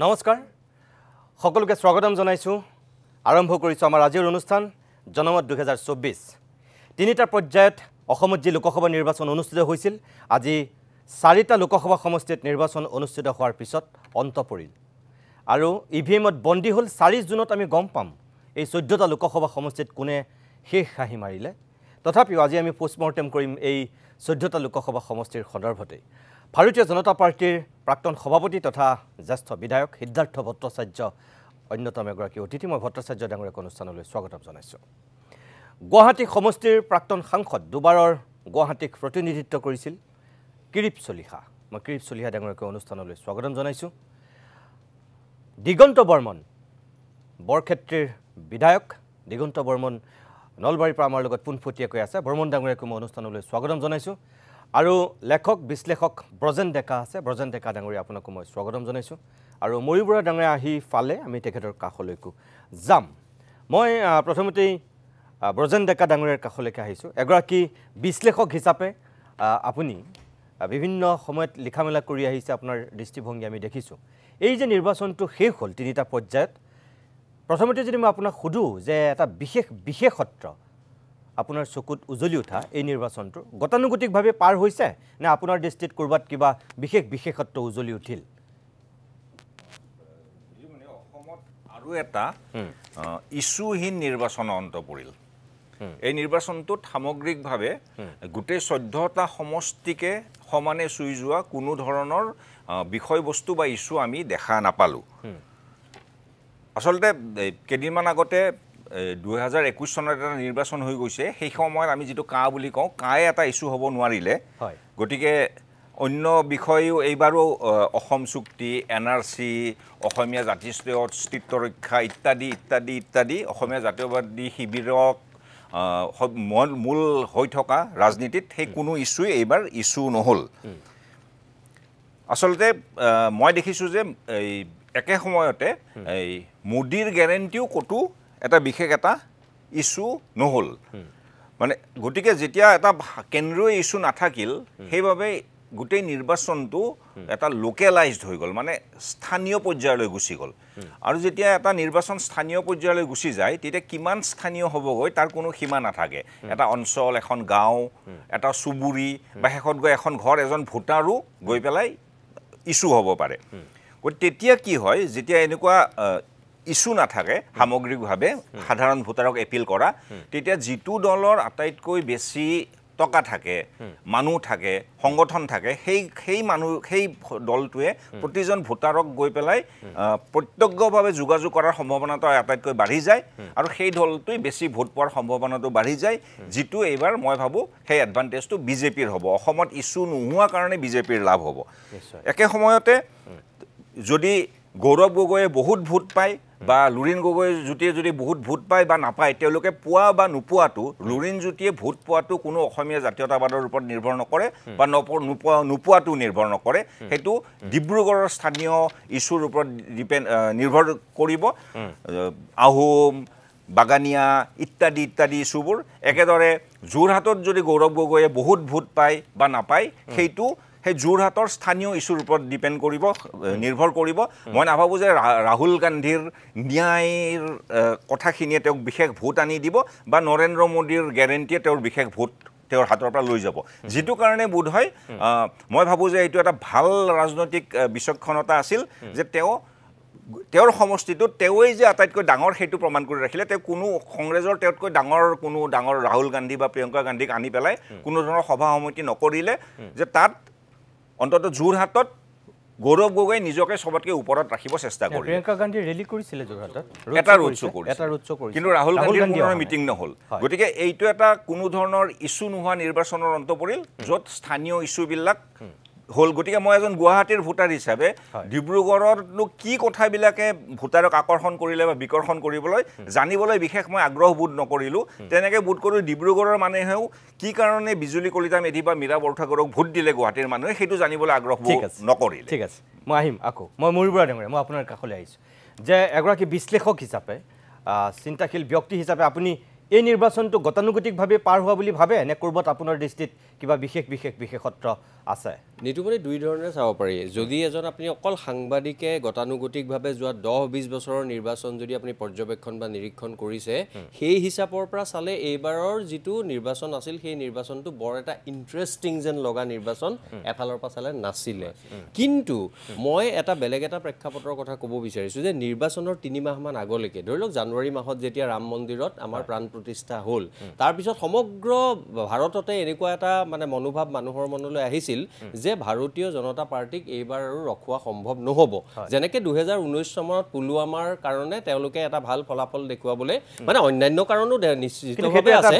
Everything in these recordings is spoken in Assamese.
নমস্কাৰ সকলোকে স্বাগতম জনাইছো আৰম্ভ কৰিছো আমাৰ আজিৰ অনুষ্ঠান জনমত 2024 তিনিটা পৰ্যায়ত অসমত যি লোকসভা নিৰ্বাচন অনুষ্ঠিত হৈছিল আজি চাৰিটা লোকসভা সমষ্টিত নিৰ্বাচন অনুষ্ঠিত হোৱাৰ পিছত অন্ত পৰিল আৰু ইভিএমত বন্দী হল 4 জুনত আমি গম পাম এই 14টা লোকসভা সমষ্টিত কোনে শেষ হাঁহি মাৰিলে তথাপিও আজি আমি পোষ্টমৰ্টেম কৰিম এই 14টা লোকসভা সমষ্টিৰ সন্দৰ্ভতে ভাৰতীয় জনতা পাৰ্টিৰ প্ৰাক্তন সভাপতি তথা জ্যেষ্ঠ বিধায়ক সিদ্ধাৰ্থ ভট্টাচাৰ্য অন্যতম এগৰাকী অতিথি মই ভট্টাচাৰ্য ডাঙৰীয়াক অনুষ্ঠানলৈ স্বাগতম জনাইছো গুৱাহাটী সমষ্টিৰ প্ৰাক্তন সাংসদ দুবাৰৰ গুৱাহাটীক প্ৰতিনিধিত্ব কৰিছিল কিৰিপ চলিহা মই কিৰিপ চলিহা ডাঙৰীয়াক অনুষ্ঠানলৈ স্বাগতম জনাইছো দিগন্ত বৰ্মন বৰক্ষেত্ৰীৰ বিধায়ক দিগন্ত বৰ্মন নলবাৰীৰ পৰা আমাৰ লগত পোনপটীয়াকৈ আছে বৰ্মন ডাঙৰীয়াক মই অনুষ্ঠানলৈ স্বাগতম জনাইছো আৰু লেখক বিশ্লেষক ব্ৰজেন ডেকা আছে ব্ৰজেন ডেকা ডাঙৰীয়া আপোনাক মই স্বাগতম জনাইছো আৰু মৰিবুৰা ডাঙৰীয়া আহি ফালে আমি তেখেতৰ কাষলৈকো যাম মই প্ৰথমতেই ব্ৰজেন ডেকা ডাঙৰীয়াৰ কাষলৈকে আহিছো এগৰাকী বিশ্লেষক হিচাপে আপুনি বিভিন্ন সময়ত লিখামেলা কৰি আহিছে আপোনাৰ দৃষ্টিভংগী আমি দেখিছো এই যে নিৰ্বাচনটো শেষ হ'ল তিনিটা পৰ্যায়ত প্ৰথমতে যদি মই আপোনাক সুধো যে এটা বিশেষত্ব আপোনাৰ চকুত উজলি উঠা এই নিৰ্বাচনটো গতানুগতিকভাৱে পাৰ হৈছে নে আপোনাৰ দৃষ্টিত কৰবাত কিবা বিশেষত্ব উজলি উঠিল মানে অসমত আৰু এটা ইস্যুহীন নিৰ্বাচন অন্ত পৰিল এই নিৰ্বাচনটোত সামগ্ৰিকভাৱে গোটেই 14টা সমষ্টিকে সমানে চুই যোৱা কোনো ধৰণৰ বিষয়বস্তু বা ইস্যু আমি দেখা নাপালো আসলতে কেদিনমান আগতে 2021 চনত এটা নিৰ্বাচন হৈ গৈছে সেই সময়ত আমি যেটো কা বুলি কওঁ কায়ে এটা ইস্যু হ'ব নোৱাৰিলে গটিকে অন্য বিষয়ও এইবাৰো অসম চুক্তি এনআৰসি অসমীয়া জাতীয় অস্তিত্ব ৰক্ষা ইত্যাদি অসমীয়া জাতীয়বাদী শিবিৰক মূল হৈ থকা ৰাজনীতিত সেই কোনো ইস্যুই এইবাৰ ইস্যু নহল আসলতে মই দেখিছো যে এই একে সময়তে এই মোদীৰ গ্যাৰেণ্টিও কটো এটা বিশেষ এটা ইস্যু নহল মানে গটিকে যেতিয়া এটা কেন্দ্ৰীয় ইস্যু নাথাকিল সেইভাবে গোটেই নিৰ্বাচনটো এটা লোকেলাইজড হৈ গল মানে স্থানীয় পৰ্যায়লৈ গুচি গল আৰু যেতিয়া এটা নিৰ্বাচন স্থানীয় পৰ্যায়লৈ গুচি যায় তেতিয়া কিমান স্থানীয় হ'বগৈ তাৰ কোনো সীমা নাথাকে এটা অঞ্চল এখন গাঁও এটা চুবুৰী বা শেষত গৈ এখন ঘৰ এজন ভোটাৰো গৈ পেলাই ইস্যু হ'ব পাৰে তেতিয়া কি হয় যেতিয়া এনেকুৱা ইস্যু নাথাকে সামগ্ৰিকভাৱে সাধাৰণ ভোটাৰক এপিল কৰা তেতিয়া যিটো দলৰ আটাইতকৈ বেছি টকা থাকে মানুহ থাকে সংগঠন থাকে সেই দলটোৱে প্ৰতিজন ভোটাৰক গৈ পেলাই প্ৰত্যক্ষভাৱে যোগাযোগ কৰাৰ সম্ভাৱনাটো আটাইতকৈ বাঢ়ি যায় আৰু সেই দলটোই বেছি ভোট পোৱাৰ সম্ভাৱনাটো বাঢ়ি যায় যিটো এইবাৰ মই ভাবো সেই এডভান্টেজটো বিজেপিৰ হ'ব অসমত ইস্যু নোহোৱা কাৰণে বিজেপিৰ লাভ হ'ব একে সময়তে যদি গৌৰৱ গগৈয়ে বহুত ভোট পায় বা লুৰিন গগৈ জুটিয়ে যদি বহুত ভোট পায় বা নাপায় তেওঁলোকে পোৱা বা নোপোৱাটো লুৰিন জুটিয়ে ভোট পোৱাটো কোনো অসমীয়া জাতীয়তাবাদৰ ওপৰত নিৰ্ভৰ নকৰে বা নোপোৱাটো নিৰ্ভৰ নকৰে হেতু ডিব্ৰুগড়ৰ স্থানীয় ইস্যুৰ ওপৰত নিৰ্ভৰ কৰিব আহোম বাগানিয়া ইত্যাদি ইস্যুবোৰ একেদৰে যোৰহাটত যদি গৌৰৱ গগৈয়ে বহুত ভোট পায় বা নাপায় সেইটো সেই যোৰহাটৰ স্থানীয় ইস্যুৰ ওপৰত ডিপেন্ড কৰিব নিৰ্ভৰ কৰিব মই নাভাবো যে ৰাহুল গান্ধীৰ ন্যায়ৰ কথাখিনিয়ে তেওঁক বিশেষ ভোট আনি দিব বা নৰেন্দ্ৰ মোদীৰ গ্যাৰেণ্টিয়ে তেওঁৰ বিশেষ ভোট তেওঁৰ হাতৰ পৰা লৈ যাব যেটো কাৰণে বোধ হয় মই ভাবো যে এইটো এটা ভাল ৰাজনৈতিক বিচক্ষণতা আছিল যে তেওঁৰ সমষ্টিটোত তেওঁই যে আটাইতকৈ ডাঙৰ হেতু প্ৰমাণ কৰি ৰাখিলে তেওঁ কোনো কংগ্ৰেছৰ তেওঁতকৈ ডাঙৰ ৰাহুল গান্ধী বা প্ৰিয়ংকা গান্ধীক আনি পেলাই কোনো ধৰণৰ সভা সমিতি নকৰিলে যে তাত অন্তত যোৰহাটত গৌৰৱ গগৈ নিজকে সবতকে ওপৰত ৰাখিব চেষ্টা কৰিলে প্ৰিয়ংকা গান্ধী ৰেলী কৰিছিল যোৰহাটত এটা ৰোড শো কৰিছিল কিন্তু ৰাহুল গান্ধীৰ কোনো মিটিং নহল গতিকে এইটো এটা কোনো ধৰণৰ ইস্যু নোহোৱা নিৰ্বাচনৰ অন্ত পৰিল যত স্থানীয় ইস্যুবিলাক হল গতিকে মই এজন গুৱাহাটীৰ ভোটাৰ হিচাপে ডিব্ৰুগড়ৰনো কি কথাবিলাকে ভোটাৰক আকৰ্ষণ কৰিলে বা বিকৰ্ষণ কৰিবলৈ জানিবলৈ বিশেষ মই আগ্ৰহ বোধ নকৰিলো তেনেকৈ বোধ কৰি ডিব্ৰুগড়ৰ মানুহেও কি কাৰণে বিজুলী কলিতা মেধি বা মীৰা বৰঠাকুৰক ভোট দিলে গুৱাহাটীৰ মানুহে সেইটো জানিবলৈ আগ্ৰহ নকৰিলে ঠিক আছে মই আহিম আকৌ মই মৰিবুৰা ডাঙৰীয়া মই আপোনাৰ কাষলৈ আহিছো যে এগৰাকী বিশ্লেষক হিচাপে চিন্তাশীল ব্যক্তি হিচাপে আপুনি এই নিৰ্বাচনটো গতানুগতিকভাৱে পাৰ হোৱা বুলি ভাবে নে ক'ৰবাত আপোনাৰ দৃষ্টিত কিবা বিশেষত্ব আছে নিতুমণি দুই ধৰণে চাব পাৰি যদি এজন আপুনি অকল সাংবাদিকে গতানুগতিকভাৱে যোৱা 10-20 বছৰৰ নিৰ্বাচন যদি আপুনি পৰ্যবেক্ষণ বা নিৰীক্ষণ কৰিছে সেই হিচাপৰ পৰা চালে এইবাৰৰ যিটো নিৰ্বাচন আছিল সেই নিৰ্বাচনটো বৰ এটা ইন্টাৰেষ্টিং যেন লগা নিৰ্বাচন এফালৰ পৰা চালে নাছিলে কিন্তু মই এটা বেলেগ এটা প্ৰেক্ষাপটৰ কথা ক'ব বিচাৰিছো যে নিৰ্বাচনৰ 3 মাহমান আগলৈকে ধৰি লওক জানুৱাৰী মাহত যেতিয়া ৰাম মন্দিৰত আমাৰ প্ৰাণ প্ৰতিষ্ঠা হ'ল তাৰ পিছত সমগ্ৰ ভাৰততে এনেকুৱা এটা মানে মনোভাৱ মানুহৰ মনলৈ আহিছিল যে ভাৰতীয় জনতা পাৰ্টিক এইবাৰ আৰু ৰখোৱা সম্ভৱ নহব যেনেকে 2019 চনত পুলৱামাৰ কাৰণে তেওঁলোকে এটা ভাল ফলাফল দেখুৱাবলৈ মানে অন্যান্য কাৰণো নিশ্চিতভাৱে আছে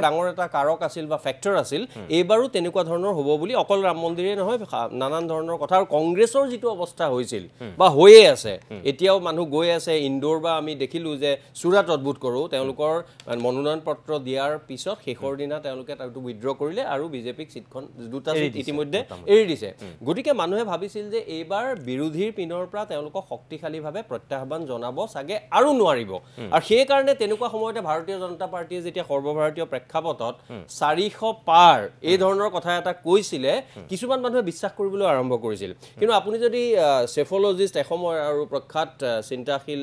ডাঙৰ এটা কাৰক আছিল বা ফেক্টৰ আছিল এইবাৰো তেনেকুৱা ধৰণৰ হ'ব বুলি অকল ৰাম মন্দিৰে নহয় নানান ধৰণৰ কথা আৰু কংগ্ৰেছৰ যিটো অৱস্থা হৈছিল বা হৈয়ে আছে এতিয়াও মানুহ গৈ আছে ইন্দোৰ বা আমি দেখিলো যে সুৰাট অদ্ভুত কৰোঁ তেওঁলোকৰ মনোনয়ন পত্ৰ দিয়াৰ পিছত শেষৰ দিনা তেওঁলোকে তাতো উইথড্ৰ কৰিলে আৰু বিজেপিক সিটখন দুটা সিট ইতিমধ্যে এৰি দিছে গতিকে মানুহে ভাবিছিল যে এইবাৰ বিৰোধীৰ পিনৰ পৰা তেওঁলোকক শক্তিশালীভাৱে প্ৰত্যাহ্বান জনাব সাগে আৰু নোৱাৰিব আৰু সেই কাৰণে তেনেকুৱা সময়তে ভাৰতীয় জনতা পাৰ্টিয়ে যেতিয়া সৰ্বভাৰতীয় প্ৰেক্ষাপটত 400 পাৰ এই ধৰণৰ কথা এটা কৈছিলে কিছুমান মানুহে বিশ্বাস কৰিবলৈ আৰম্ভ কৰিছিল কিন্তু আপুনি যদি সেফোলজিষ্ট এসময় আৰু প্ৰখ্যাত চিন্তাশীল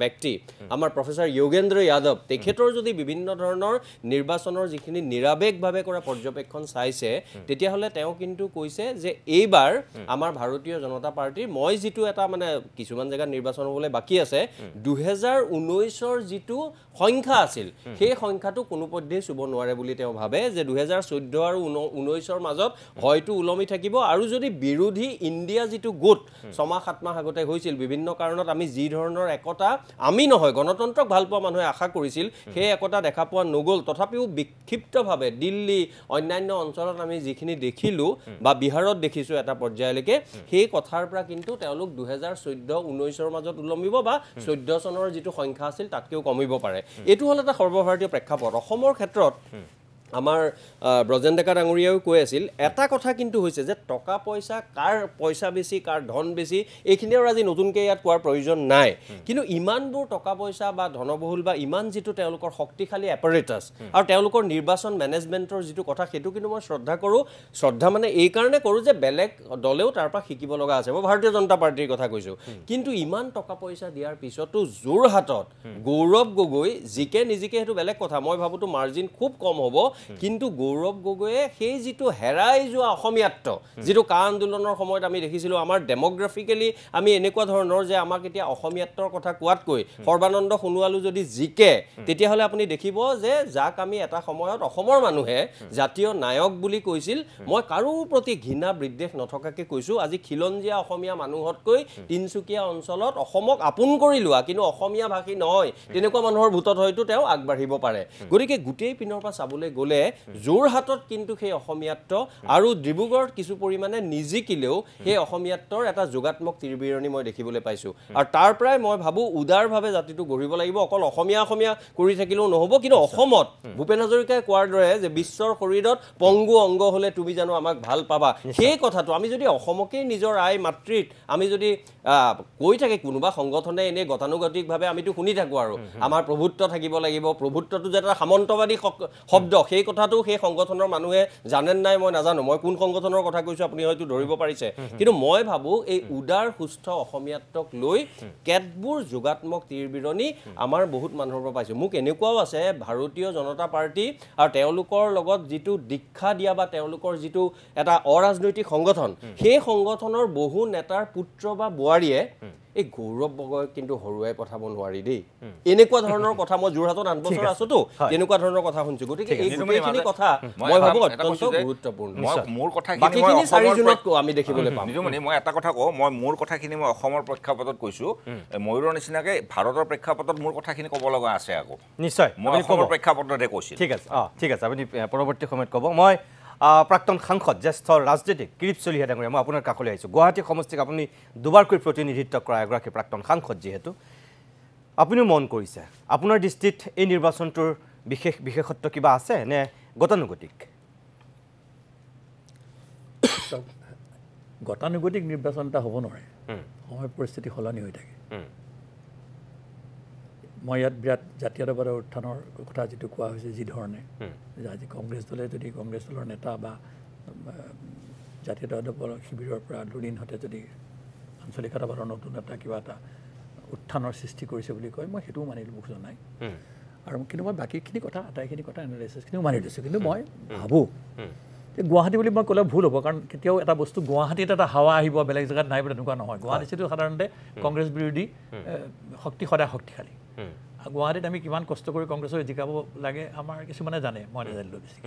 ব্যক্তি আমাৰ প্ৰফেসৰ যোগেন্দ্ৰ যাদৱ তেখেতৰ যদি বিভিন্ন ধৰণৰ নিৰ্বাচনৰ যিখিনি নিৰাবেগভাৱে কৰা পৰ্যবেক্ষণ চাইছে তেতিয়াহলে তেওঁ কিন্তু কৈছে যে এইবাৰ আমাৰ ভাৰতীয় জনতা পাৰ্টিৰ মই যিটো এটা মানে কিছুমান জায়গা নিৰ্বাচন হ'বলৈ বাকি আছে 2019ৰ যিটো সংখ্যা আছিল সেই সংখ্যাটো কোনোপধ্যেই চুব নোৱাৰে বুলি তেওঁ ভাবে যে 2014 আৰু 19ৰ মাজত হয়তো উলমি থাকিব আৰু যদি বিৰোধী ইণ্ডিয়া যিটো গোট 6-7 মাহ আগতে হৈছিল বিভিন্ন কাৰণত আমি যি ধৰণৰ একতা আমি নহয় গণতন্ত্ৰক ভাল পোৱা মানুহে আশা কৰিছিল সেই একতা দেখা পোৱা নগল তথাপিও বিক্ষিপ্তভাৱে দিল্লী অন্যান্য অঞ্চলত আমি যিখিনি দেখিলো বা বিহাৰত দেখিছো এটা পৰ্যায়লৈকে সেই কথাৰ পৰা কিন্তু তেওঁলোক 2014-19ৰ মাজত উলমিব বা 14 চনৰ যিটো সংখ্যা আছিল তাতকেও কমিব পাৰে এটো হল এটা সৰ্বভাৰতীয় প্ৰেক্ষাপট অসমৰ ক্ষেত্ৰত আমাৰ ব্ৰজেন ডেকা ডাঙৰীয়াও কৈ আছিল এটা কথা কিন্তু হৈছে যে টকা পইচা কাৰ পইচা বেছি কাৰ ধন বেছি এইখিনি আৰু আজি নতুনকৈ ইয়াত কোৱাৰ প্ৰয়োজন নাই কিন্তু ইমানবোৰ টকা পইচা বা ধনবহুল বা ইমান যিটো তেওঁলোকৰ শক্তিশালী এপাৰেটাছ আৰু তেওঁলোকৰ নিৰ্বাচন মেনেজমেণ্টৰ যিটো কথা সেইটো কিন্তু মই শ্ৰদ্ধা মানে এই কাৰণে কৰোঁ যে বেলেগ দলেও তাৰ পৰা শিকিব লগা আছে মই ভাৰতীয় জনতা পাৰ্টিৰ কথা কৈছোঁ কিন্তু ইমান টকা পইচা দিয়াৰ পিছতো যোৰহাটত গৌৰৱ গগৈ জিকে নিজিকে সেইটো বেলেগ কথা মই ভাবোতো মাৰ্জিন খুব কম হ'ব কিন্তু গৌৰৱ গগৈয়ে সেই যিটো হেৰাই যোৱা অসমীয়াত্ব যিটো কা আন্দোলনৰ সময়ত আমি দেখিছিলোঁ আমাৰ ডেমোগ্ৰাফিক্যালি আমি এনেকুৱা ধৰণৰ যে আমাক এতিয়া অসমীয়াত্বৰ কথা কোৱাতকৈ সৰ্বানন্দ সোণোৱালো যদি জিকে তেতিয়াহ'লে আপুনি দেখিব যে যাক আমি এটা সময়ত অসমৰ মানুহে জাতীয় নায়ক বুলি কৈছিল মই কাৰো প্ৰতি ঘৃণা বিদ্বেষ নথকাকে কৈছোঁ আজি খিলঞ্জীয়া অসমীয়া মানুহতকৈ তিনচুকীয়া অঞ্চলত অসমক আপোন কৰি লোৱা কিন্তু অসমীয়া ভাষী নহয় তেনেকুৱা মানুহৰ ভোটত হয়তো তেওঁ আগবাঢ়িব পাৰে গতিকে গোটেই পিনৰ পৰা চাবলৈ গ'লে যোৰহাটত কিন্তু সেই অসমীয়াত্ব আৰু ডিব্ৰুগড়ত কিছু পৰিমাণে নিজিকিলেও সেই অসমীয়াত্বৰ এটা যোগাত্মক তিৰবিৰণি মই দেখিবলৈ পাইছোঁ আৰু তাৰ পৰাই মই ভাবোঁ উদাৰভাৱে জাতিটো গঢ়িব লাগিব অকল অসমীয়া কৰি থাকিলেও নহ'ব কিন্তু অসমত ভূপেন হাজৰিকাই কোৱাৰ দৰে যে বিশ্বৰ শৰীৰত পংগু অংগ হ'লে তুমি জানো আমাক ভাল পাবা সেই কথাটো আমি যদি অসমকেই নিজৰ আই মাতৃত আমি যদি কৈ থাকে কোনোবা সংগঠনে এনে গতানুগতিকভাৱে আমিতো শুনি থাকোঁ আৰু আমাৰ প্ৰভুত্ব থাকিব লাগিব প্ৰভুত্বটো যে এটা সামন্তবাদী শব্দ সেই কথাটো সেই সংগঠনৰ মানুহে জানেন নাই মই নাজানো মই কোন সংগঠনৰ কথা কৈছোঁ আপুনি হয়তো ধৰিব পাৰিছে কিন্তু মই ভাবোঁ এই উদাৰ সুস্থ অসমীয়াত্বক লৈ কেতবোৰ যোগাত্মক তিৰবিৰণি আমাৰ বহুত মানুহৰ পৰা পাইছোঁ মোক এনেকুৱাও আছে ভাৰতীয় জনতা পাৰ্টি আৰু তেওঁলোকৰ লগত যিটো দীক্ষা দিয়া বা তেওঁলোকৰ যিটো এটা অৰাজনৈতিক সংগঠন সেই সংগঠনৰ বহু নেতাৰ পুত্ৰ বা বোৱাৰীয়ে এই গৌৰৱ গগৈ কিন্তু হৰুৱাই পঠাব নোৱাৰি দেই এনেকুৱা ধৰণৰ কথা মই যোৰহাটত 8 বছৰ আছোতো তেনেকুৱা ধৰণৰ কথা শুনিছোঁ গতিকে এই গোটেইখিনি কথা মই ভাবোঁ অত্যন্ত গুৰুত্বপূৰ্ণ মোৰ কথাখিনি বাকীখিনি 4 জুনত আমি দেখিবলৈ পাম মই এটা কথা কওঁ মই মোৰ কথাখিনি মই অসমৰ প্ৰেক্ষাপটত কৈছোঁ ময়ূৰৰ নিচিনাকৈ ভাৰতৰ প্ৰেক্ষাপটত মোৰ কথাখিনি ক'ব লগা আছে আকৌ নিশ্চয় মই অসমৰ প্ৰেক্ষাপটতে কৈছোঁ ঠিক আছে আপুনি পৰৱৰ্তী সময়ত ক'ব মই প্ৰাক্তন সাংসদ জ্যেষ্ঠ ৰাজনীতিক কিৰীপ চলিহা ডাঙৰীয়া মই আপোনাৰ কাষলৈ আহিছোঁ গুৱাহাটী সমষ্টিক আপুনি দুবাৰকৈ প্ৰতিনিধিত্ব কৰা এগৰাকী প্ৰাক্তন সাংসদ যিহেতু আপুনিও মন কৰিছে আপোনাৰ দৃষ্টিত এই নিৰ্বাচনটোৰ বিশেষত্ব কিবা আছে নে গতানুগতিক গতানুগতিক নিৰ্বাচন এটা হ'ব নোৱাৰে সময় পৰিস্থিতি সলনি হৈ থাকে মই ইয়াত বিৰাট জাতীয়তাবাদৰ উত্থানৰ কথা যিটো কোৱা হৈছে যি ধৰণে যে আজি কংগ্ৰেছ দলে যদি কংগ্ৰেছ দলৰ নেতা বা জাতীয়তাবাদৰ শিবিৰৰ পৰা দুদিনহতে যদি আঞ্চলিকতাবাদৰ নতুন এটা কিবা এটা উত্থানৰ সৃষ্টি কৰিছে বুলি কয় মই সেইটোও মানি ল'ব খোজা নাই আৰু কিন্তু মই বাকীখিনি কথা আটাইখিনি কথা এনালাইচিছখিনিও মানি লৈছোঁ কিন্তু মই ভাবোঁ যে গুৱাহাটী বুলি মই ক'লে ভুল হ'ব কাৰণ কেতিয়াও এটা বস্তু গুৱাহাটীত এটা হাৱা আহিব বেলেগ জেগাত নাই বুলি তেনেকুৱা নহয় গুৱাহাটীটো সাধাৰণতে কংগ্ৰেছ বিৰোধী শক্তি সদায় শক্তিশালী গুৱাহাটীত আমি কিমান কষ্ট কৰি কংগ্ৰেছক জিকাব লাগে আমাৰ কিছুমানে জানে মই নাজানিলোঁ বেছি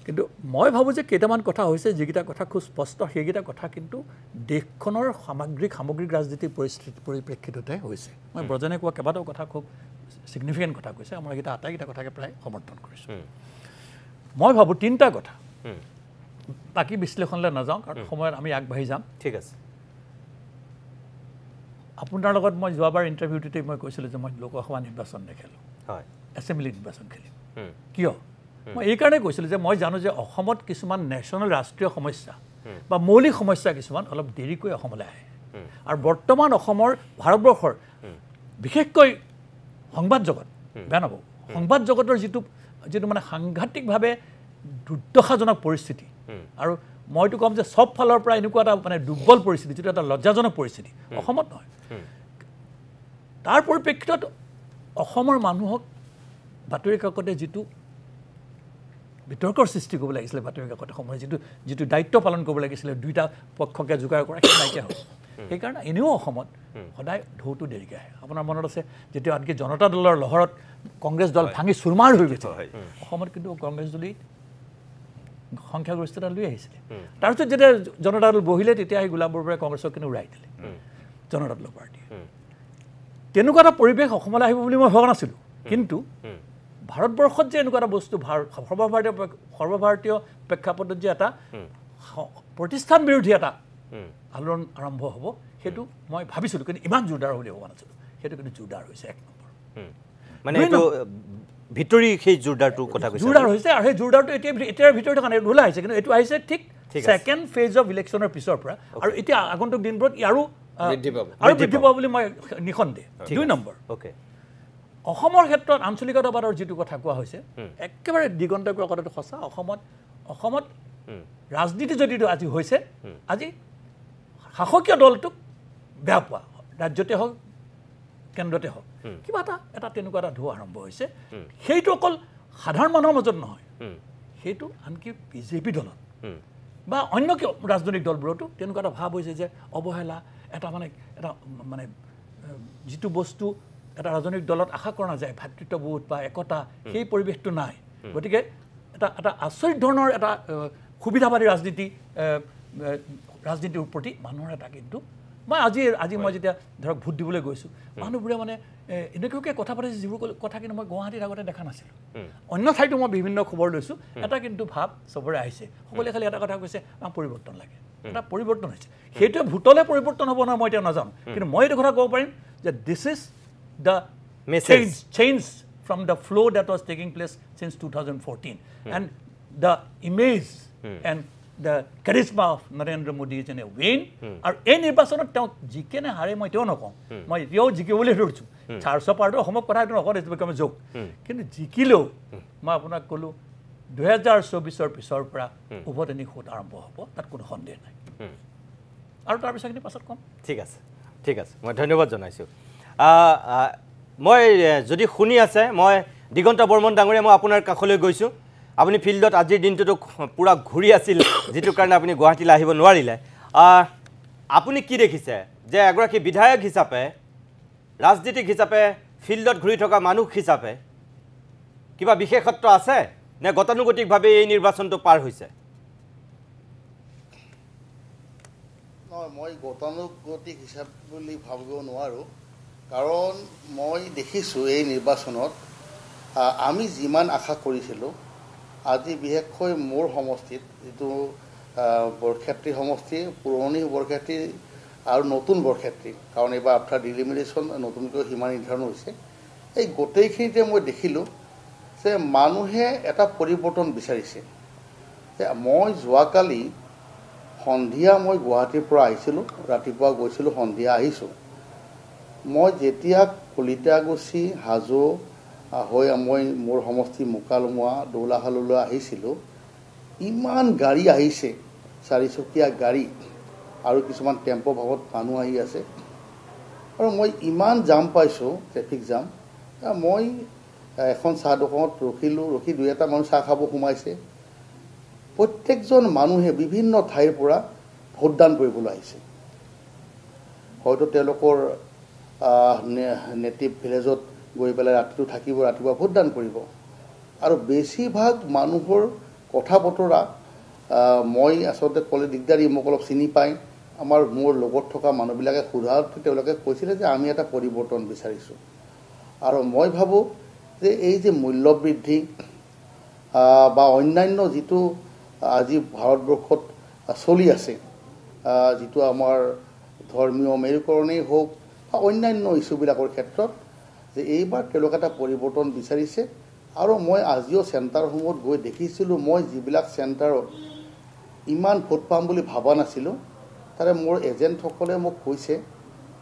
কিন্তু মই ভাবোঁ যে কেইটামান কথা হৈছে যিকেইটা কথা খুব স্পষ্ট সেইকেইটা কথা কিন্তু দেশখনৰ সামগ্ৰিক ৰাজনীতিৰ পৰিপ্ৰেক্ষিততে হৈছে মই ব্ৰজেনে কোৱা কেইবাটাও কথা খুব ছিগনিফিকেণ্ট কথা কৈছে আমাৰ এইকেইটা আটাইকেইটা কথাকে প্ৰায় সমৰ্থন কৰিছোঁ মই ভাবোঁ তিনিটা কথা বাকী বিশ্লেষণলৈ নাযাওঁ কাৰণ সময়ত আমি আগবাঢ়ি যাম ঠিক আছে আপোনাৰ লগত মই যোৱাবাৰ ইণ্টাৰভিউটোতে মই কৈছিলোঁ যে মই লোকসভা নিৰ্বাচন নেখেলোঁ হয় এছেম্বলি নিৰ্বাচন খেলিম কিয় মই এইকাৰণে কৈছিলোঁ যে মই জানো যে অসমত কিছুমান নেশ্যনেল ৰাষ্ট্ৰীয় সমস্যা বা মৌলিক সমস্যা কিছুমান অলপ দেৰিকৈ অসমলৈ আহে আৰু বৰ্তমান অসমৰ ভাৰতবৰ্ষৰ বিশেষকৈ সংবাদ জগত বেয়া নাপাব সংবাদ জগতৰ যিটো মানে সাংঘাতিকভাৱে দুৰ্দশাজনক পৰিস্থিতি আৰু মইতো ক'ম যে সব ফালৰ পৰা এনেকুৱা এটা মানে দুৰ্বল পৰিস্থিতি যিটো এটা লজ্জাজনক পৰিস্থিতি অসমত নহয় তাৰ পৰিপ্ৰেক্ষিতত অসমৰ মানুহক বাতৰি কাকতে যিটো বিতৰ্কৰ সৃষ্টি কৰিব লাগিছিলে বাতৰি কাকতে সময় যিটো দায়িত্ব পালন কৰিব লাগিছিলে দুইটা পক্ষকে যোগাৰ কৰা সেইটো নাইকিয়া হ'ল সেইকাৰণে এনেও অসমত সদায় ঢৌটো দেৰিকৈ আহে আপোনাৰ মনত আছে যেতিয়া আনকি জনতা দলৰ লহৰত কংগ্ৰেছ দল ভাঙি চুৰমাৰ হৈ গৈছে অসমত কিন্তু কংগ্ৰেছ দলেই সংখ্যাগৰিষ্ঠতা লৈ আহিছিলে তাৰপিছত যেতিয়া জনতা দল বহিলে তেতিয়া সেই গোলাম বৰবৰাই কংগ্ৰেছক কিন্তু উৰাই দিলে জনতা দলৰ পাৰ্টীয়ে তেনেকুৱা এটা পৰিৱেশ অসমলৈ আহিব বুলি মই ভবা নাছিলোঁ কিন্তু ভাৰতবৰ্ষত যে এনেকুৱা এটা বস্তু সৰ্বভাৰতীয় প্ৰেক্ষাপটত যে এটা প্ৰতিষ্ঠান বিৰোধী এটা আলোড়ন আৰম্ভ হ'ব সেইটো মই ভাবিছিলোঁ কিন্তু ইমান জোৰদাৰ বুলি ভবা নাছিলোঁ সেইটো কিন্তু জোৰদাৰ হৈছে এক নম্বৰ মানে এইটো ভিতৰি সেই জোৰদাৰটোৰ কথা কৈছে জোৰদাৰ হৈছে আৰু সেই জোৰদাৰটো এতিয়াৰ ভিতৰত থকা নাই ওলাই আহিছে কিন্তু এইটো আহিছে ঠিক ছেকেণ্ড ফেজ অফ ইলেকশ্যনৰ পিছৰ পৰা আৰু এতিয়া আগন্তুক দিনবোৰত আৰু বৃদ্ধি পাব বুলি মই নিঃসন্দেহ 2 নম্বৰ অসমৰ ক্ষেত্ৰত আঞ্চলিকতাবাদৰ যিটো কথা কোৱা হৈছে একেবাৰে দিগন্তকৰ কথাটো সঁচা অসমত ৰাজনীতি যদিও আজি হৈছে আজি শাসকীয় দলটোক বেয়া পোৱা ৰাজ্যতে হওক কেন্দ্ৰতে হওক কিবা এটা তেনেকুৱা এটা ঢৌ আৰম্ভ হৈছে সেইটো অকল সাধাৰণ মানুহৰ মাজত নহয় সেইটো আনকি বিজেপি দলত বা অন্য ৰাজনৈতিক দলবোৰতো তেনেকুৱা এটা ভাৱ হৈছে যে অৱহেলা এটা মানে যিটো বস্তু এটা ৰাজনৈতিক দলত আশা কৰা নাযায় ভাতৃত্ববোধ বা একতা সেই পৰিৱেশটো নাই গতিকে এটা আচৰিত ধৰণৰ এটা সুবিধাবাদী ৰাজনীতিৰ প্ৰতি মানুহৰ এটা কিন্তু মই আজি মই যেতিয়া ধৰক ভোট দিবলৈ গৈছোঁ মানুহবোৰে মানে এনেকুৱাকৈ কথা পাতিছে যিবোৰ কথা কিন্তু মই গুৱাহাটীত আগতে দেখা নাছিলোঁ অন্য ঠাইতো মই বিভিন্ন খবৰ লৈছোঁ এটা কিন্তু ভাৱ চবৰে আহিছে সকলোৱে খালি এটা কথা কৈছে পৰিৱৰ্তন লাগে এটা পৰিৱৰ্তন হৈছে সেইটোৱে ভোটলৈ পৰিৱৰ্তন হ'ব নহয় মই এতিয়া নাজানো কিন্তু মই এইটো কথা ক'ব পাৰিম যে this is the change from the flow that was taking place since 2014 and the image and the charisma of Narendra Modi is in a vein আৰু এই নিৰ্বাচনত তেওঁ জিকে নে হাৰে মই তেওঁ নকওঁ মই এতিয়াও জিকিবলৈ ধৰিছোঁ চাৰ্চৰ পাৰ্টৰ অসমক কথা এইটো নকওঁ এইটো আমি যোগ কিন্তু জিকিলেও মই আপোনাক ক'লোঁ 2024ৰ পিছৰ পৰা উভতনি সোঁত আৰম্ভ হ'ব তাত কোনো সন্দেহ নাই আৰু তাৰপিছৰখিনি পাছত ক'ম ঠিক আছে মই ধন্যবাদ জনাইছোঁ মই যদি শুনি আছে মই দিগন্ত বৰ্মন ডাঙৰীয়া মই আপোনাৰ কাষলৈ গৈছোঁ আপুনি ফিল্ডত আজিৰ দিনটোতো পুৰা ঘূৰি আছিল যিটো কাৰণে আপুনি গুৱাহাটীলৈ আহিব নোৱাৰিলে আপুনি কি দেখিছে যে এগৰাকী বিধায়ক হিচাপে ৰাজনীতিক হিচাপে ফিল্ডত ঘূৰি থকা মানুহ হিচাপে কিবা বিশেষত্ব আছে নে গতানুগতিকভাৱে এই নিৰ্বাচনটো পাৰ হৈছে মই গতানুগতিক হিচাপ বুলি ভাবিব নোৱাৰোঁ কাৰণ মই দেখিছোঁ এই নিৰ্বাচনত আমি যিমান আশা কৰিছিলোঁ আজি বিশেষকৈ মোৰ সমষ্টিত যিটো বৰক্ষেত্ৰী সমষ্টি পুৰণি বৰক্ষেত্ৰী আৰু নতুন বৰক্ষেত্ৰী কাৰণ এইবাৰ আফটাৰ ডিলিমিনেশ্যন নতুনকৈ সীমা নিৰ্ধাৰণ হৈছে এই গোটেইখিনিতে মই দেখিলোঁ যে মানুহে এটা পৰিৱৰ্তন বিচাৰিছে যে মই যোৱাকালি সন্ধিয়া মই গুৱাহাটীৰ পৰা আহিছিলোঁ ৰাতিপুৱা গৈছিলোঁ সন্ধিয়া আহিছোঁ মই যেতিয়া কলিতাগুছি হাজো হৈ মই মোৰ সমষ্টি মোকালমোৱা দৌলাশাললৈ আহিছিলোঁ, ইমান গাড়ী আহিছে, চাৰিচকীয়া গাড়ী আৰু কিছুমান টেম্পো ভাগত মানুহ আহি আছে আৰু মই ইমান জাম পাইছোঁ, ট্ৰেফিক জাম। মই এখন চাহ দোকানত ৰখিলোঁ, ৰখি 2-এটা মানুহ চাহ খাব সোমাইছে। প্ৰত্যেকজন মানুহে বিভিন্ন ঠাইৰ পৰা ভোটদান কৰিবলৈ আহিছে। হয়তো তেওঁলোকৰ নেটিভ ভিলেজত গৈ পেলাই ৰাতিটো থাকিব, ৰাতিপুৱা ভোটদান কৰিব। আৰু বেছিভাগ মানুহৰ কথা বতৰা মই আচলতে ক'লে দিগদাৰী, মোক অলপ চিনি পায়। মোৰ লগত থকা মানুহবিলাকে সোধাতে তেওঁলোকে কৈছিলে যে আমি এটা পৰিৱৰ্তন বিচাৰিছোঁ। আৰু মই ভাবোঁ যে এই যে মূল্যবৃদ্ধি বা অন্যান্য যিটো আজি ভাৰতবৰ্ষত চলি আছে, যিটো আমাৰ ধৰ্মীয় মেৰুকৰণেই হওক বা অন্যান্য ইছ্যুবিলাকৰ ক্ষেত্ৰত, যে এইবাৰ তেওঁলোকে এটা পৰিৱৰ্তন বিচাৰিছে। আৰু মই আজিও চেণ্টাৰসমূহত গৈ দেখিছিলোঁ, মই যিবিলাক চেণ্টাৰত ইমান ভোট পাম বুলি ভবা নাছিলোঁ, তাৰে মোৰ এজেণ্টসকলে মোক কৈছে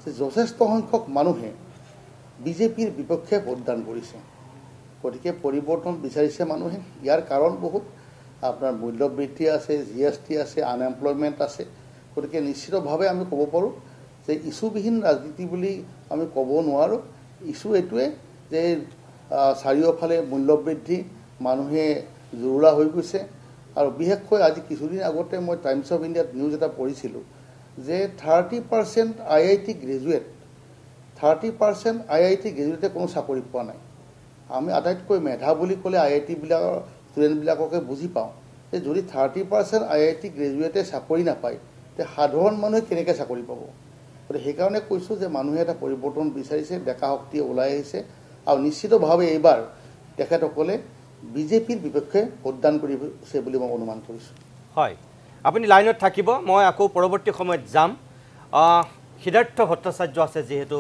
যে যথেষ্ট সংখ্যক মানুহে বিজেপিৰ বিপক্ষে ভোটদান কৰিছে। গতিকে পৰিৱৰ্তন বিচাৰিছে মানুহে। ইয়াৰ কাৰণ বহুত, আপোনাৰ মূল্যবৃদ্ধি আছে, GST আছে, আনএমপ্লয়মেণ্ট আছে। গতিকে নিশ্চিতভাৱে আমি ক'ব পাৰোঁ যে ইছ্যুবিহীন ৰাজনীতি বুলি আমি ক'ব নোৱাৰোঁ। ইছ্যু এইটোৱে যে চাৰিওফালে মূল্যবৃদ্ধি, মানুহে জুৰুলা হৈ গৈছে। আৰু বিশেষকৈ আজি কিছুদিন আগতে মই টাইমছ অফ ইণ্ডিয়াত নিউজ এটা পঢ়িছিলোঁ যে 30% IIT গ্ৰেজুৱেট, 30% IIT গ্ৰেজুৱেটে কোনো চাকৰি পোৱা নাই। আমি আটাইতকৈ মেধা বুলি ক'লে IIT-বিলাকৰ ষ্টুডেণ্টবিলাককে বুজি পাওঁ যে যদি 30% IIT গ্ৰেজুৱেটে চাকৰি নাপায়, তে সাধাৰণ মানুহে কেনেকৈ চাকৰি পাব? গতিকে সেইকাৰণে কৈছোঁ যে মানুহে এটা পৰিৱৰ্তন বিচাৰিছে, ডেকা শক্তিয়ে ওলাই আহিছে। আৰু নিশ্চিতভাৱে এইবাৰ তেখেতসকলে বিজেপিৰ বিপক্ষে ভোটদান কৰিছে বুলি মই অনুমান কৰিছোঁ। হয়, আপুনি লাইনত থাকিব, মই আকৌ পৰৱৰ্তী সময়ত যাম। সিদ্ধাৰ্থ ভট্টাচাৰ্য আছে যিহেতু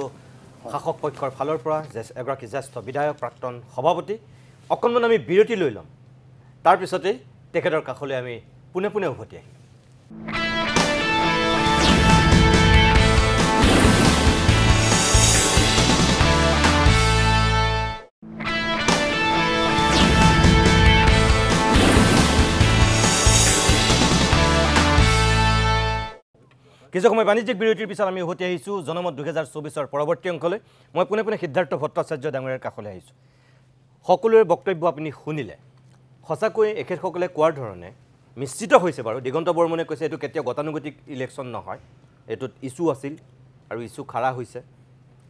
শাসক পক্ষৰ ফালৰ পৰা, এগৰাকী জ্যেষ্ঠ বিধায়ক, প্ৰাক্তন সভাপতি। অকণমান আমি বিৰতি লৈ ল'ম, তাৰপিছতেই তেখেতৰ কাষলৈ আমি পোনে পোনে উভতি আহিম। কিছু সময় বাণিজ্যিক বিৰতিৰ পিছত আমি উভতি আহিছোঁ জনমত 2024-ৰ পৰৱৰ্তী অংশলৈ। মই পোনে পোনে সিদ্ধাৰ্থ ভট্টাচাৰ্য ডাঙৰীয়াৰ কাষলৈ আহিছোঁ। সকলোৰে বক্তব্য আপুনি শুনিলে। সঁচাকৈ এখেতসকলে কোৱাৰ ধৰণে নিশ্চিত হৈছে বাৰু। দিগন্ত বৰ্মনে কৈছে এইটো কেতিয়াও গতানুগতিক ইলেকশ্যন নহয়, এইটোত ইছ্যু আছিল আৰু ইছ্যু খাৰা হৈছে।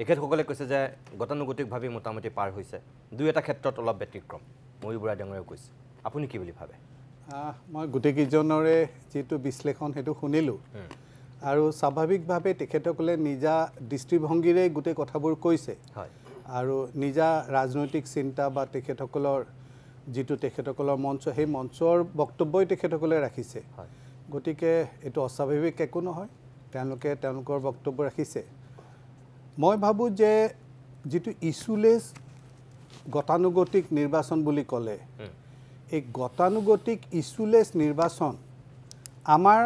এখেতসকলে কৈছে যে গতানুগতিকভাৱে মোটামুটি পাৰ হৈছে, 2-এটা ক্ষেত্ৰত অলপ ব্যতিক্ৰম। ময়ূৰ বৰা ডাঙৰীয়াও কৈছে। আপুনি কি বুলি ভাবে? মই গোটেইকেইজনৰে যিটো বিশ্লেষণ সেইটো শুনিলোঁ আৰু স্বাভাৱিকভাৱে তেখেতসকলে নিজা দৃষ্টিভংগীৰে গোটেই কথাবোৰ কৈছে। আৰু নিজা ৰাজনৈতিক চিন্তা বা তেখেতসকলৰ যিটো তেখেতসকলৰ মঞ্চ, সেই মঞ্চৰ বক্তব্যই তেখেতসকলে ৰাখিছে। গতিকে এইটো অস্বাভাৱিক একো নহয়, তেওঁলোকে তেওঁলোকৰ বক্তব্য ৰাখিছে। মই ভাবোঁ যে যিটো ইছ্যুলেছ গতানুগতিক নিৰ্বাচন বুলি ক'লে, এই গতানুগতিক ইছ্যুলেছ নিৰ্বাচন আমাৰ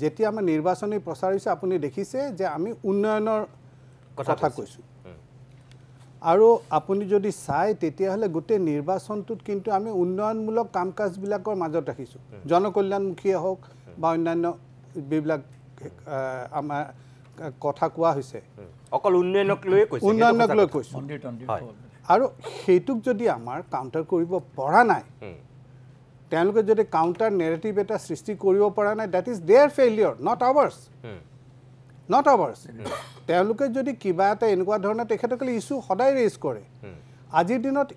যেতিয়া আমাৰ নিৰ্বাচনী প্ৰচাৰ হৈছে, আপুনি দেখিছে যে আমি উন্নয়নৰ কথা কৈছোঁ। আৰু আপুনি যদি চাই তেতিয়াহ'লে গোটেই নিৰ্বাচনটোত কিন্তু আমি উন্নয়নমূলক কাম কাজবিলাকৰ মাজত ৰাখিছোঁ। জনকল্যাণমুখীয়ে হওক বা অন্যান্য যিবিলাক আমাৰ কথা কোৱা হৈছে, অকল উন্নয়নক লৈ কৈছোঁ। আৰু সেইটোক যদি আমাৰ কাউণ্টাৰ কৰিব পৰা নাই, তেওঁলোকে যদি কাউণ্টাৰ নেৰেটিভ এটা সৃষ্টি কৰিব পৰা নাই, that is their failure, not ours, not ours. তেওঁলোকে যদি কিবা এটা এনেকুৱা ধৰণৰ তেখেতসকলে ইছ্যু সদায় ৰেইজ কৰে। আজিৰ দিনত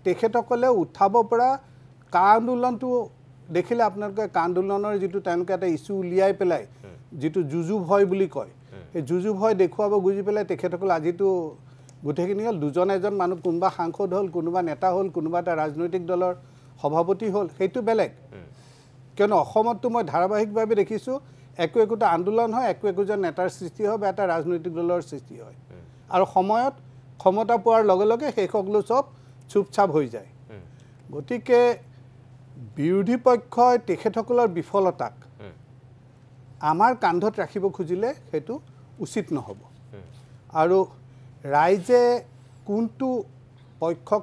তেখেতসকলে উঠাব পৰা কা আন্দোলনটো দেখিলে আপোনালোকে, কা আন্দোলনৰ যিটো তেওঁলোকে এটা ইছ্যু উলিয়াই পেলাই যিটো যুঁজু ভয় বুলি কয়, সেই যুঁজু ভয় দেখুৱাব বুজি পেলাই তেখেতসকলে আজিতো গোটেইখিনি হ'ল 2-1 মানুহ, কোনোবা সাংসদ হ'ল, কোনোবা নেতা হ'ল, কোনোবা এটা ৰাজনৈতিক দলৰ সভাপতি হ'ল, সেইটো বেলেগ। কিয়নো অসমততো মই ধাৰাবাহিকভাৱে দেখিছোঁ একোটা আন্দোলন হয়, একোজন নেতাৰ সৃষ্টি হয় বা এটা ৰাজনৈতিক দলৰ সৃষ্টি হয়, আৰু সময়ত ক্ষমতা পোৱাৰ লগে লগে সেইসকলো চব চুপচাপ হৈ যায়। গতিকে বিৰোধী পক্ষই তেখেতসকলৰ বিফলতাক আমাৰ কান্ধত ৰাখিব খুজিলে সেইটো উচিত নহ'ব। আৰু ৰাইজে কোনটো পক্ষক